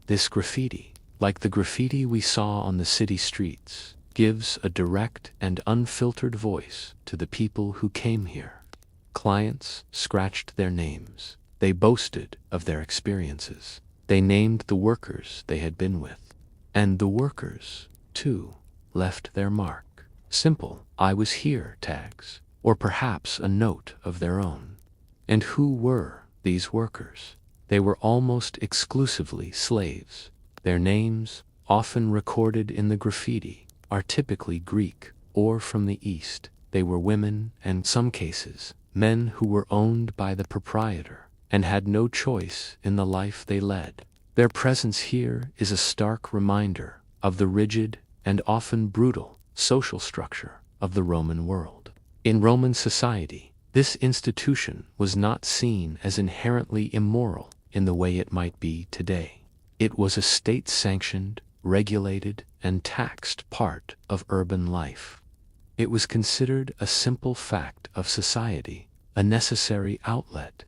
This graffiti, like the graffiti we saw on the city streets, gives a direct and unfiltered voice to the people who came here. Clients scratched their names. They boasted of their experiences. They named the workers they had been with. And the workers, too, left their mark. Simple "I was here" tags, or perhaps a note of their own. And who were these workers? They were almost exclusively slaves. Their names, often recorded in the graffiti, are typically Greek or from the East. They were women, and in some cases, men who were owned by the proprietor and had no choice in the life they led. Their presence here is a stark reminder of the rigid and often brutal social structure of the Roman world. In Roman society, this institution was not seen as inherently immoral in the way it might be today. It was a state-sanctioned, regulated, and taxed part of urban life. It was considered a simple fact of society, a necessary outlet.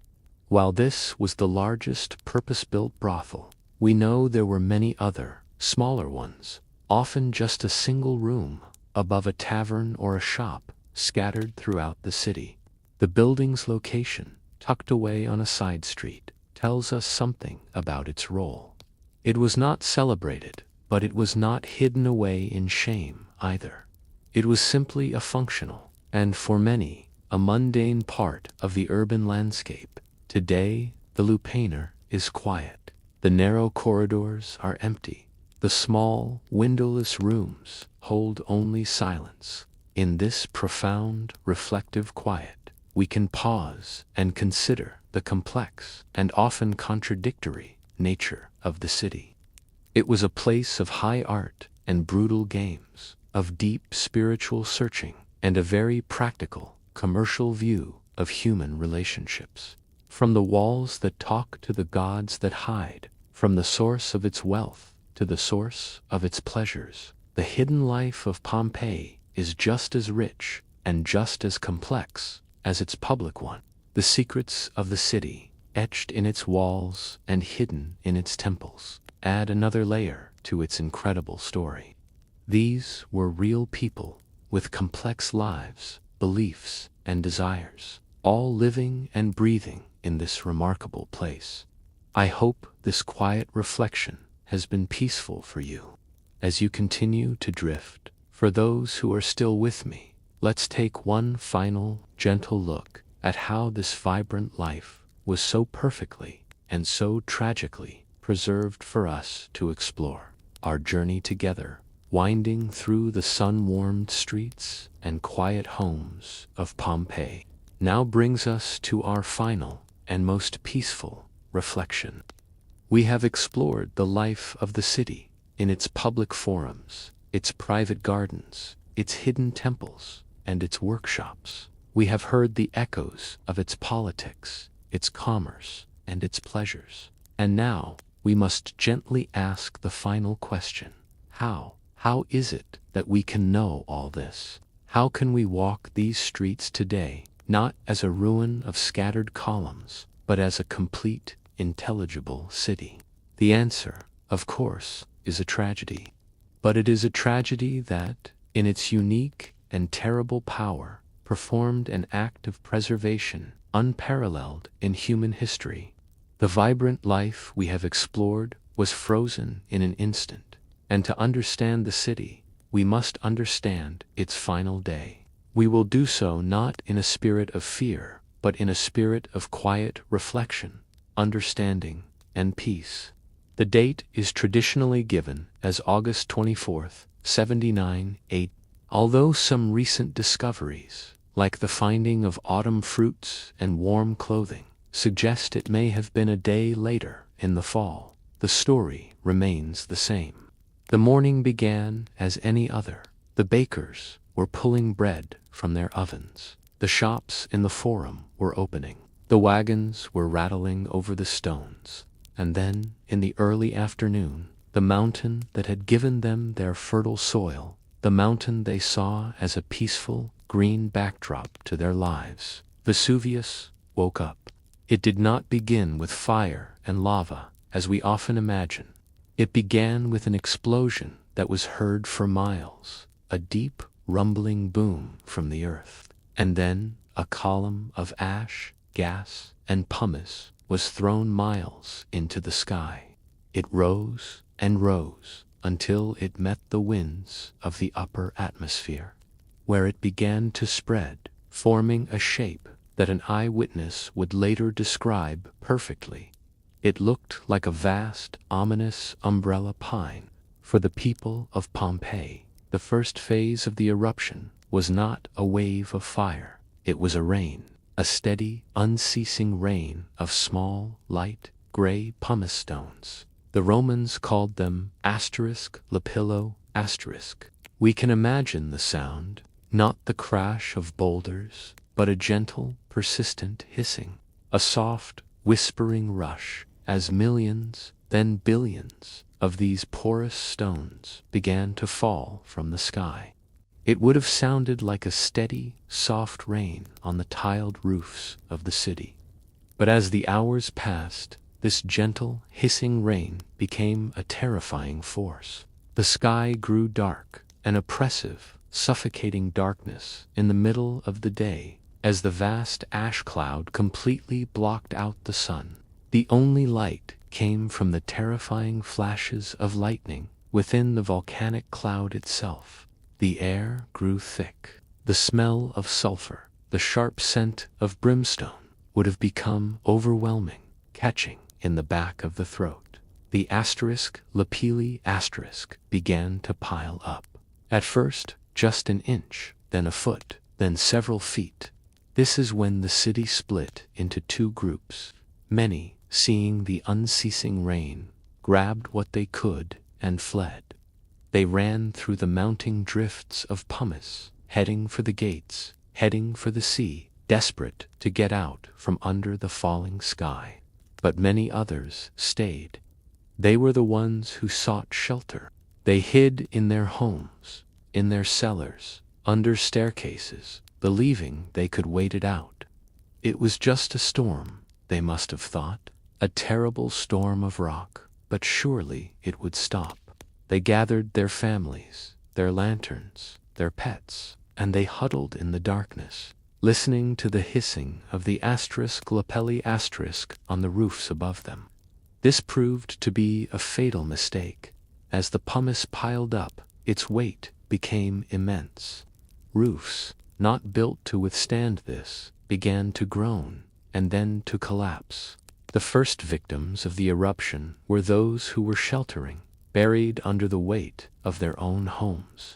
While this was the largest purpose-built brothel, we know there were many other, smaller ones, often just a single room above a tavern or a shop, scattered throughout the city. The building's location, tucked away on a side street, tells us something about its role. It was not celebrated, but it was not hidden away in shame either. It was simply a functional, and for many, a mundane part of the urban landscape. Today, the Lupanar is quiet. The narrow corridors are empty. The small, windowless rooms hold only silence. In this profound, reflective quiet, we can pause and consider the complex and often contradictory nature of the city. It was a place of high art and brutal games, of deep spiritual searching, and a very practical, commercial view of human relationships. From the walls that talk to the gods that hide, from the source of its wealth to the source of its pleasures, the hidden life of Pompeii is just as rich and just as complex as its public one. The secrets of the city, etched in its walls and hidden in its temples, add another layer to its incredible story. These were real people with complex lives, beliefs, and desires, all living and breathing in this remarkable place. I hope this quiet reflection has been peaceful for you. As you continue to drift, for those who are still with me, let's take one final, gentle look at how this vibrant life was so perfectly and so tragically preserved for us to explore. Our journey together, winding through the sun-warmed streets and quiet homes of Pompeii, now brings us to our final and most peaceful reflection. We have explored the life of the city in its public forums, its private gardens, its hidden temples, and its workshops. We have heard the echoes of its politics, its commerce, and its pleasures. And now we must gently ask the final question. How? How is it that we can know all this? How can we walk these streets today, not as a ruin of scattered columns, but as a complete, intelligible city? The answer, of course, is a tragedy. But it is a tragedy that, in its unique and terrible power, performed an act of preservation unparalleled in human history. The vibrant life we have explored was frozen in an instant, and to understand the city, we must understand its final day. We will do so not in a spirit of fear, but in a spirit of quiet reflection, understanding, and peace. The date is traditionally given as August 24th, 79 AD. Although some recent discoveries, like the finding of autumn fruits and warm clothing, suggest it may have been a day later in the fall, the story remains the same. The morning began as any other. The bakers were pulling bread from their ovens. The shops in the forum were opening. The wagons were rattling over the stones. And then, in the early afternoon, the mountain that had given them their fertile soil, the mountain they saw as a peaceful, green backdrop to their lives, Vesuvius, woke up. It did not begin with fire and lava, as we often imagine. It began with an explosion that was heard for miles, a deep, rumbling boom from the earth. And then a column of ash, gas, and pumice was thrown miles into the sky. It rose and rose until it met the winds of the upper atmosphere, where it began to spread, forming a shape that an eyewitness would later describe perfectly. It looked like a vast, ominous umbrella pine. For the people of Pompeii, the first phase of the eruption was not a wave of fire. It was a rain, a steady, unceasing rain of small, light, gray pumice stones. The Romans called them *lapillo*. We can imagine the sound, not the crash of boulders, but a gentle, persistent hissing, a soft, whispering rush, as millions, then billions, of these porous stones began to fall from the sky. It would have sounded like a steady, soft rain on the tiled roofs of the city. But as the hours passed, this gentle, hissing rain became a terrifying force. The sky grew dark, an oppressive, suffocating darkness in the middle of the day, as the vast ash cloud completely blocked out the sun. The only light came from the terrifying flashes of lightning within the volcanic cloud itself. The air grew thick. The smell of sulfur, the sharp scent of brimstone, would have become overwhelming, catching in the back of the throat. The *lapilli* began to pile up. At first, just an inch, then a foot, then several feet. This is when the city split into two groups. Many, seeing the unceasing rain, grabbed what they could and fled. They ran through the mounting drifts of pumice, heading for the gates, heading for the sea, desperate to get out from under the falling sky. But many others stayed. They were the ones who sought shelter. They hid in their homes, in their cellars, under staircases, believing they could wait it out. It was just a storm, they must have thought, a terrible storm of rock, but surely it would stop. They gathered their families, their lanterns, their pets, and they huddled in the darkness, listening to the hissing of the *lapilli* on the roofs above them. This proved to be a fatal mistake. As the pumice piled up, its weight became immense. Roofs, not built to withstand this, began to groan, and then to collapse. The first victims of the eruption were those who were sheltering, buried under the weight of their own homes.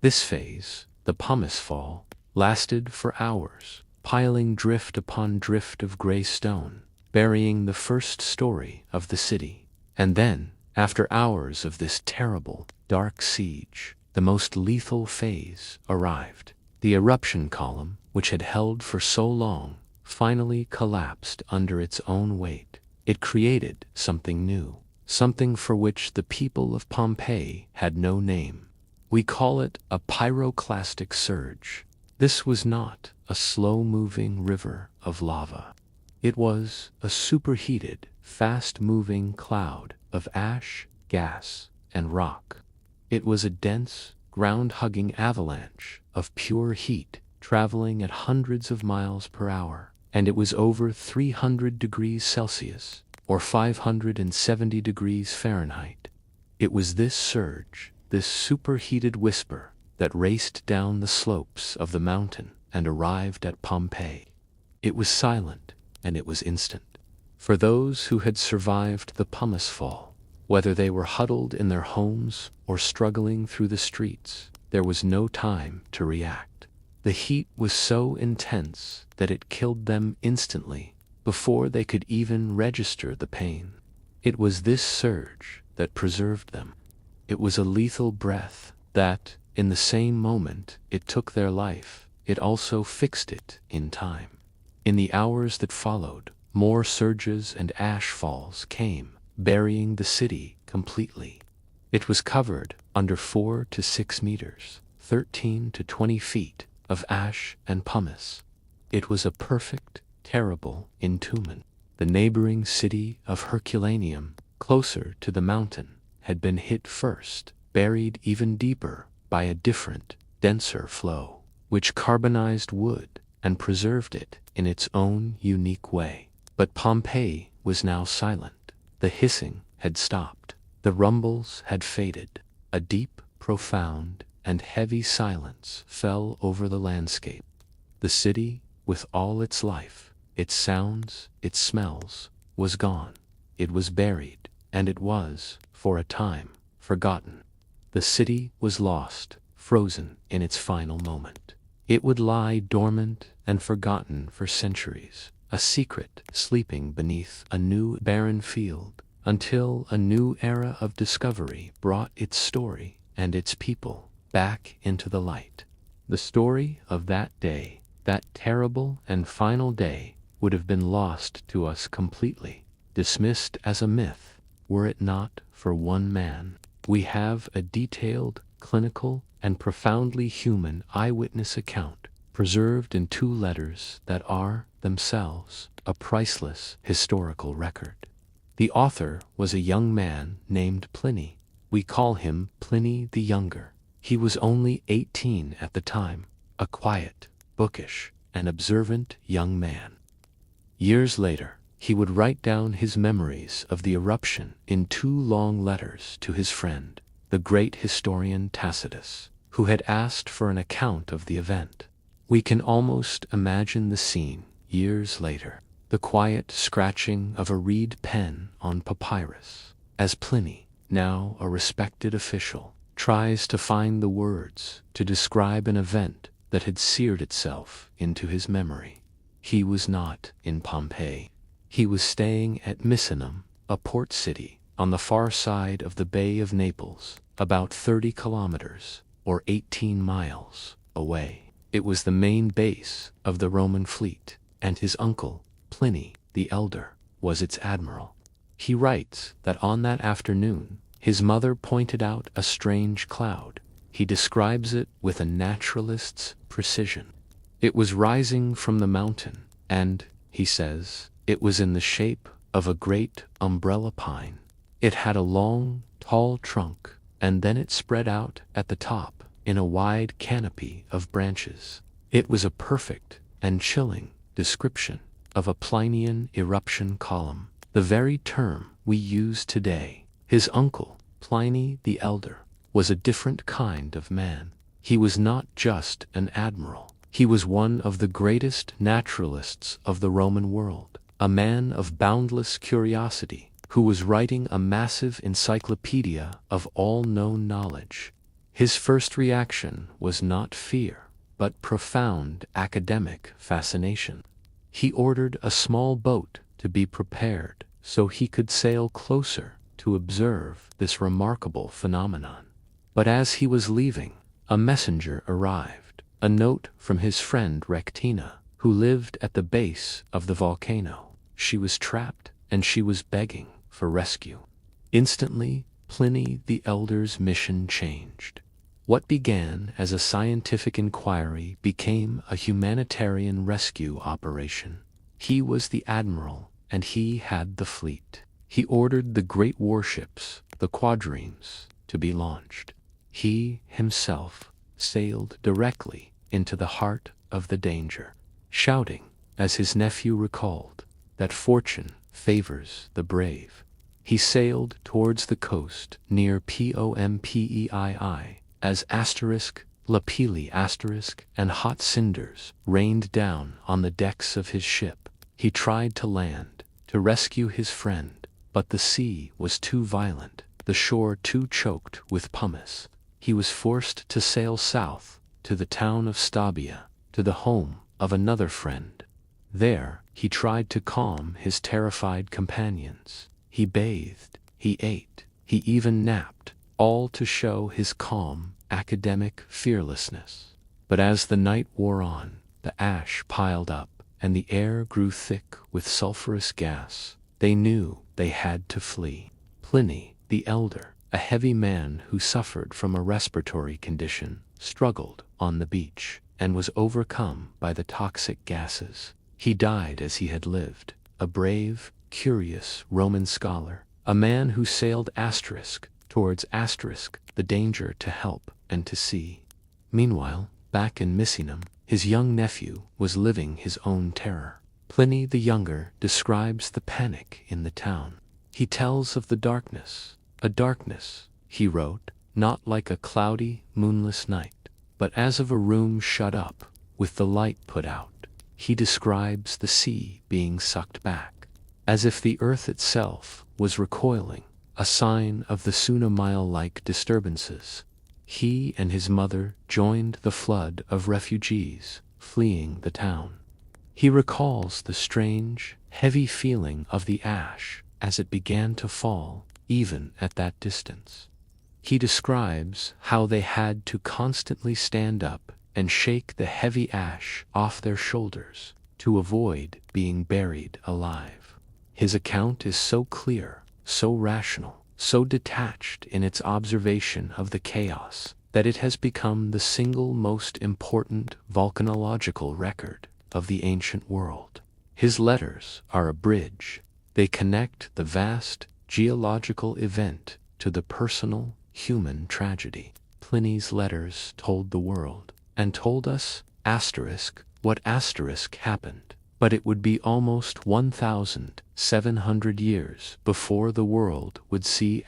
This phase, the pumice fall, lasted for hours, piling drift upon drift of gray stone, burying the first story of the city. And then, after hours of this terrible, dark siege, the most lethal phase arrived. The eruption column, which had held for so long, finally collapsed under its own weight. It created something new, something for which the people of Pompeii had no name. We call it a pyroclastic surge. This was not a slow-moving river of lava. It was a superheated, fast-moving cloud of ash, gas, and rock. It was a dense, ground-hugging avalanche of pure heat traveling at hundreds of miles per hour, and it was over 300 degrees Celsius, or 570 degrees Fahrenheit. It was this surge, this superheated whisper, that raced down the slopes of the mountain and arrived at Pompeii. It was silent, and it was instant. For those who had survived the pumice fall, whether they were huddled in their homes or struggling through the streets, there was no time to react. The heat was so intense that it killed them instantly, before they could even register the pain. It was this surge that preserved them. It was a lethal breath that, in the same moment it took their life, it also fixed it in time. In the hours that followed, more surges and ash falls came, burying the city completely. It was covered under 4 to 6 meters, 13 to 20 feet, of ash and pumice. It was a perfect, terrible entombment. The neighboring city of Herculaneum, closer to the mountain, had been hit first, buried even deeper by a different, denser flow, which carbonized wood and preserved it in its own unique way. But Pompeii was now silent. The hissing had stopped. The rumbles had faded. A deep, profound, and heavy silence fell over the landscape. The city, with all its life, its sounds, its smells, was gone. It was buried, and it was, for a time, forgotten. The city was lost, frozen in its final moment. It would lie dormant and forgotten for centuries, a secret sleeping beneath a new barren field, until a new era of discovery brought its story and its people back into the light. The story of that day, that terrible and final day, would have been lost to us completely, dismissed as a myth, were it not for one man. We have a detailed, clinical, and profoundly human eyewitness account, preserved in 2 letters that are, themselves, a priceless historical record. The author was a young man named Pliny. We call him Pliny the Younger. He was only 18 at the time, a quiet, bookish, and observant young man. Years later, he would write down his memories of the eruption in 2 long letters to his friend, the great historian Tacitus, who had asked for an account of the event. We can almost imagine the scene years later, the quiet scratching of a reed pen on papyrus, as Pliny, now a respected official, tries to find the words to describe an event that had seared itself into his memory. He was not in Pompeii. He was staying at Misenum, a port city, on the far side of the Bay of Naples, about 30 kilometers, or 18 miles, away. It was the main base of the Roman fleet, and his uncle, Pliny the Elder, was its admiral. He writes that on that afternoon, his mother pointed out a strange cloud. He describes it with a naturalist's precision. It was rising from the mountain, and, he says, it was in the shape of a great umbrella pine. It had a long, tall trunk, and then it spread out at the top in a wide canopy of branches. It was a perfect and chilling description of a Plinian eruption column, the very term we use today. His uncle, Pliny the Elder, was a different kind of man. He was not just an admiral. He was one of the greatest naturalists of the Roman world, a man of boundless curiosity, who was writing a massive encyclopedia of all known knowledge. His first reaction was not fear, but profound academic fascination. He ordered a small boat to be prepared so he could sail closer to observe this remarkable phenomenon. But as he was leaving, a messenger arrived, a note from his friend Rectina, who lived at the base of the volcano. She was trapped, and she was begging for rescue. Instantly, Pliny the Elder's mission changed. What began as a scientific inquiry became a humanitarian rescue operation. He was the admiral, and he had the fleet. He ordered the great warships, the quadriremes, to be launched. He himself sailed directly into the heart of the danger, shouting, as his nephew recalled, that fortune favors the brave. He sailed towards the coast near Pompeii as Lapili and hot cinders rained down on the decks of his ship. He tried to land, to rescue his friend, but the sea was too violent, the shore too choked with pumice. He was forced to sail south to the town of Stabia, to the home of another friend. There, he tried to calm his terrified companions. He bathed, he ate, he even napped, all to show his calm academic fearlessness. But as the night wore on, the ash piled up, and the air grew thick with sulfurous gas. They knew they had to flee. Pliny, the elder, a heavy man who suffered from a respiratory condition, struggled on the beach, and was overcome by the toxic gases. He died as he had lived, a brave, curious Roman scholar, a man who sailed towards the danger to help and to see. Meanwhile, back in Misenum, his young nephew was living his own terror. Pliny the Younger describes the panic in the town. He tells of the darkness, a darkness, he wrote, not like a cloudy, moonless night, but as of a room shut up, with the light put out. He describes the sea being sucked back, as if the earth itself was recoiling, a sign of the tsunami-like disturbances. He and his mother joined the flood of refugees fleeing the town. He recalls the strange, heavy feeling of the ash as it began to fall, even at that distance. He describes how they had to constantly stand up and shake the heavy ash off their shoulders to avoid being buried alive. His account is so clear, so rational, so detached in its observation of the chaos, that it has become the single most important volcanological record of the ancient world. His letters are a bridge. They connect the vast geological event to the personal human tragedy. Pliny's letters told the world, and told us, what happened. But it would be almost 1,700 years before the world would see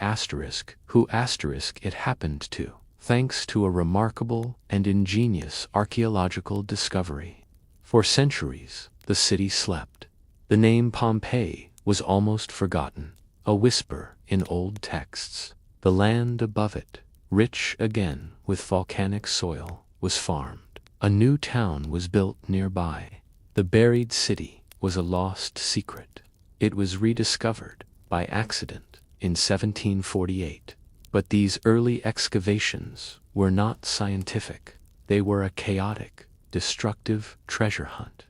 who it happened to, thanks to a remarkable and ingenious archaeological discovery. For centuries, the city slept. The name Pompeii was almost forgotten, a whisper in old texts. The land above it, rich again with volcanic soil, was farmed. A new town was built nearby. The buried city was a lost secret. It was rediscovered by accident in 1748. But these early excavations were not scientific. They were a chaotic, destructive treasure hunt.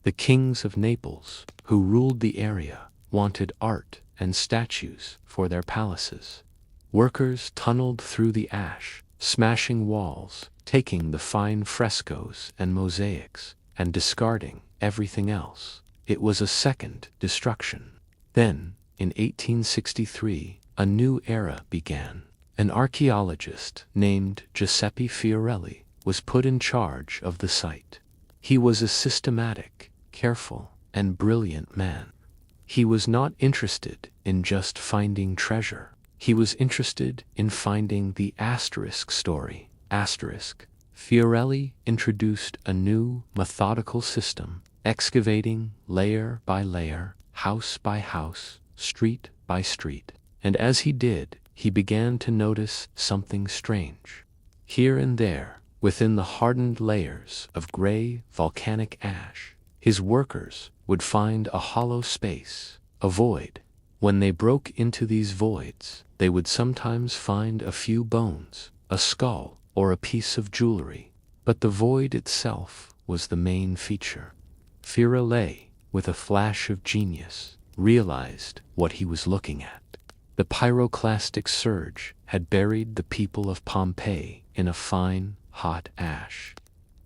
The kings of Naples, who ruled the area, wanted art and statues for their palaces. Workers tunneled through the ash, smashing walls, taking the fine frescoes and mosaics, and discarding everything else. It was a second destruction. Then, in 1863, a new era began. An archaeologist named Giuseppe Fiorelli was put in charge of the site. He was a systematic, careful, and brilliant man. He was not interested in just finding treasure. He was interested in finding the story. Fiorelli introduced a new methodical system, excavating layer by layer, house by house, street by street. And as he did, he began to notice something strange. Here and there, within the hardened layers of gray volcanic ash, his workers would find a hollow space, a void. When they broke into these voids, they would sometimes find a few bones, a skull, or a piece of jewelry. But the void itself was the main feature. Fiorelli, with a flash of genius, realized what he was looking at. The pyroclastic surge had buried the people of Pompeii in a fine, hot ash.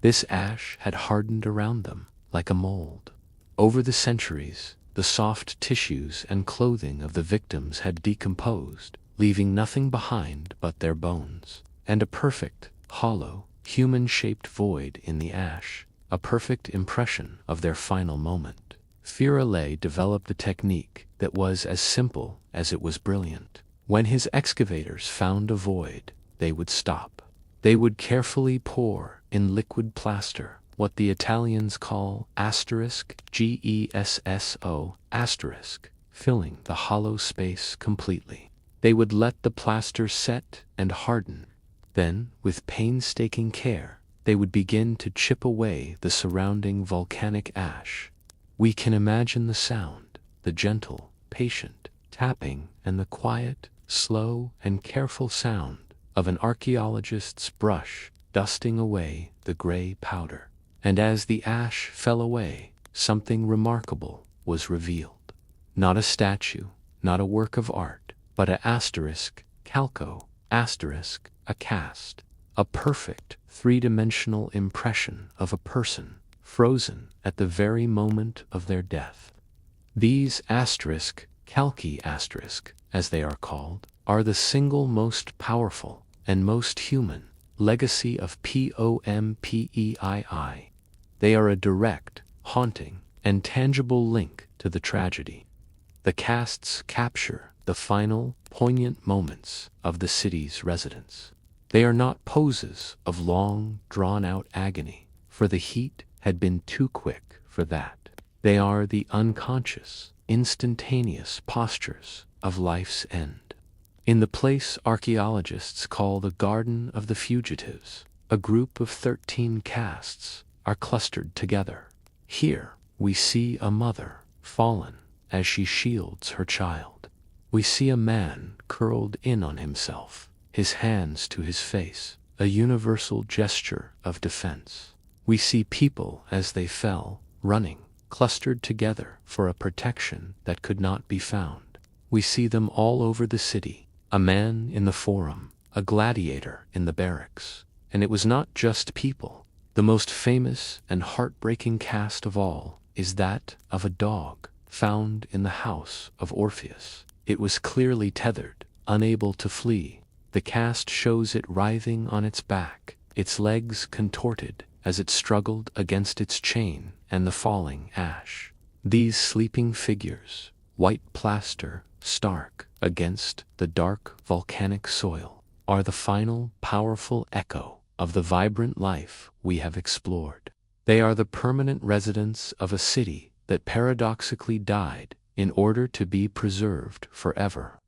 This ash had hardened around them like a mold. Over the centuries, the soft tissues and clothing of the victims had decomposed, leaving nothing behind but their bones, and a perfect, hollow, human-shaped void in the ash, a perfect impression of their final moment. Fiorelli developed a technique that was as simple as it was brilliant. When his excavators found a void, they would stop. They would carefully pour in liquid plaster, what the Italians call gesso, filling the hollow space completely. They would let the plaster set and harden. Then, with painstaking care, they would begin to chip away the surrounding volcanic ash. We can imagine the sound, the gentle, patient tapping, and the quiet, slow, and careful sound of an archaeologist's brush dusting away the gray powder. And as the ash fell away, something remarkable was revealed. Not a statue, not a work of art, but a asterisk, calco, asterisk, a cast. A perfect, three-dimensional impression of a person, frozen at the very moment of their death. These asterisk, calci asterisk, as they are called, are the single most powerful and most human legacy of Pompeii. They are a direct, haunting, and tangible link to the tragedy. The casts capture the final, poignant moments of the city's residents. They are not poses of long, drawn-out agony, for the heat had been too quick for that. They are the unconscious, instantaneous postures of life's end. In the place archaeologists call the Garden of the Fugitives, a group of 13 casts are clustered together. Here we see a mother fallen as she shields her child. We see a man curled in on himself, his hands to his face, a universal gesture of defense. We see people as they fell, running, clustered together for a protection that could not be found. We see them all over the city, a man in the forum, a gladiator in the barracks. And it was not just people. The most famous and heartbreaking cast of all is that of a dog found in the house of Orpheus. It was clearly tethered, unable to flee. The cast shows it writhing on its back, its legs contorted as it struggled against its chain and the falling ash. These sleeping figures, white plaster, stark against the dark volcanic soil, are the final powerful echo of the vibrant life we have explored. They are the permanent residents of a city that paradoxically died in order to be preserved forever.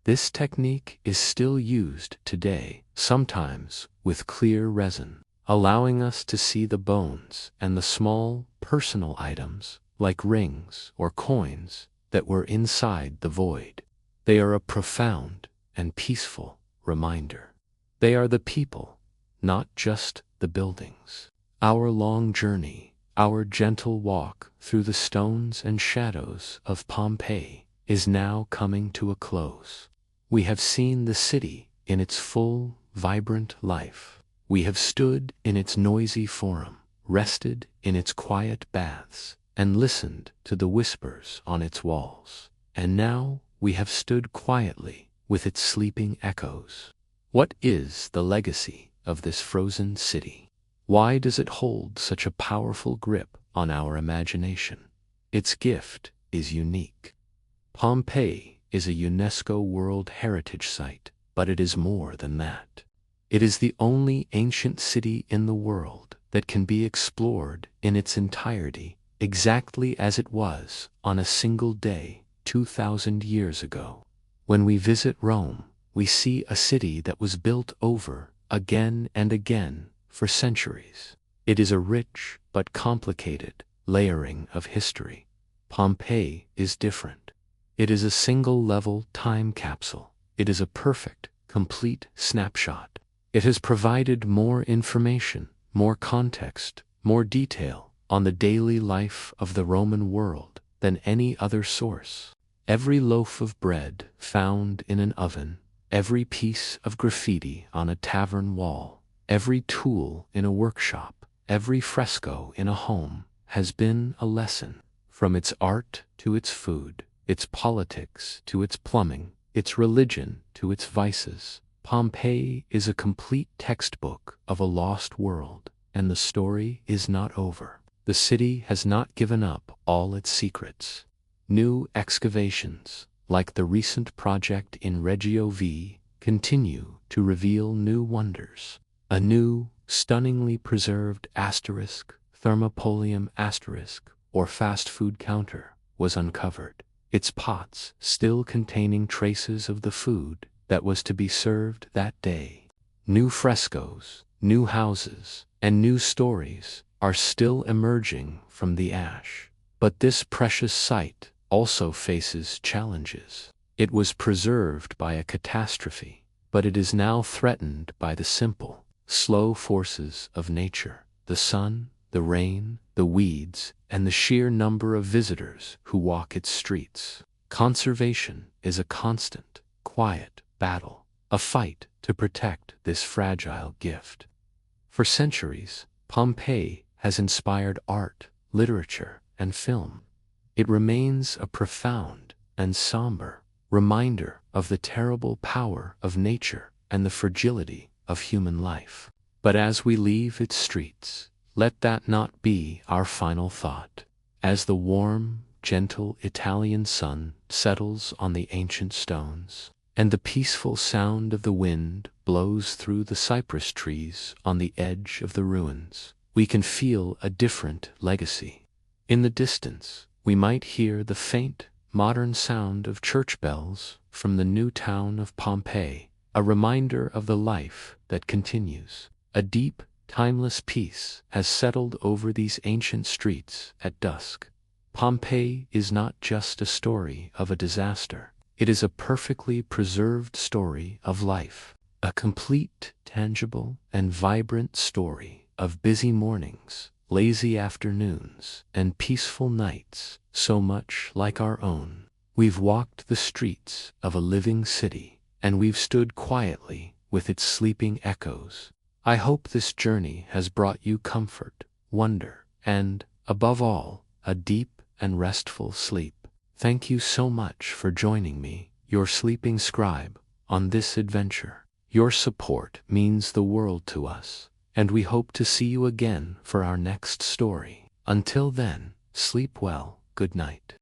This technique is still used today, sometimes with clear resin, allowing us to see the bones and the small, personal items, like rings or coins, that were inside the void. They are a profound and peaceful reminder. They are the people, not just the buildings. Our long journey, our gentle walk through the stones and shadows of Pompeii is now coming to a close. We have seen the city in its full, vibrant life. We have stood in its noisy forum, rested in its quiet baths, and listened to the whispers on its walls. And now we have stood quietly with its sleeping echoes. What is the legacy of this frozen city? Why does it hold such a powerful grip on our imagination? Its gift is unique. Pompeii is a UNESCO World Heritage Site, but it is more than that. It is the only ancient city in the world that can be explored in its entirety, exactly as it was on a single day 2,000 years ago. When we visit Rome, we see a city that was built over again and again for centuries. It is a rich but complicated layering of history. Pompeii is different. It is a single-level time capsule. It is a perfect, complete snapshot. It has provided more information, more context, more detail on the daily life of the Roman world than any other source. Every loaf of bread found in an oven, every piece of graffiti on a tavern wall, every tool in a workshop, every fresco in a home has been a lesson. From its art to its food, its politics to its plumbing, its religion to its vices, Pompeii is a complete textbook of a lost world, and the story is not over. The city has not given up all its secrets. New excavations, like the recent project in Reggio V, continue to reveal new wonders. A new, stunningly preserved asterisk, thermopolium asterisk, or fast food counter, was uncovered, its pots still containing traces of the food that was to be served that day. New frescoes, new houses, and new stories are still emerging from the ash. But this precious site also faces challenges. It was preserved by a catastrophe, but it is now threatened by the simple, slow forces of nature: the sun, the rain, the weeds, and the sheer number of visitors who walk its streets. Conservation is a constant, quiet battle, a fight to protect this fragile gift. For centuries, Pompeii has inspired art, literature, and film. It remains a profound and somber reminder of the terrible power of nature and the fragility of human life. But as we leave its streets, let that not be our final thought. As the warm, gentle Italian sun settles on the ancient stones, and the peaceful sound of the wind blows through the cypress trees on the edge of the ruins, we can feel a different legacy. In the distance, we might hear the faint, modern sound of church bells from the new town of Pompeii, a reminder of the life that continues. A deep, timeless peace has settled over these ancient streets at dusk. Pompeii is not just a story of a disaster. It is a perfectly preserved story of life, a complete, tangible, and vibrant story of busy mornings, lazy afternoons, and peaceful nights, so much like our own. We've walked the streets of a living city, and we've stood quietly with its sleeping echoes. I hope this journey has brought you comfort, wonder, and, above all, a deep and restful sleep. Thank you so much for joining me, your sleeping scribe, on this adventure. Your support means the world to us, and we hope to see you again for our next story. Until then, sleep well, good night.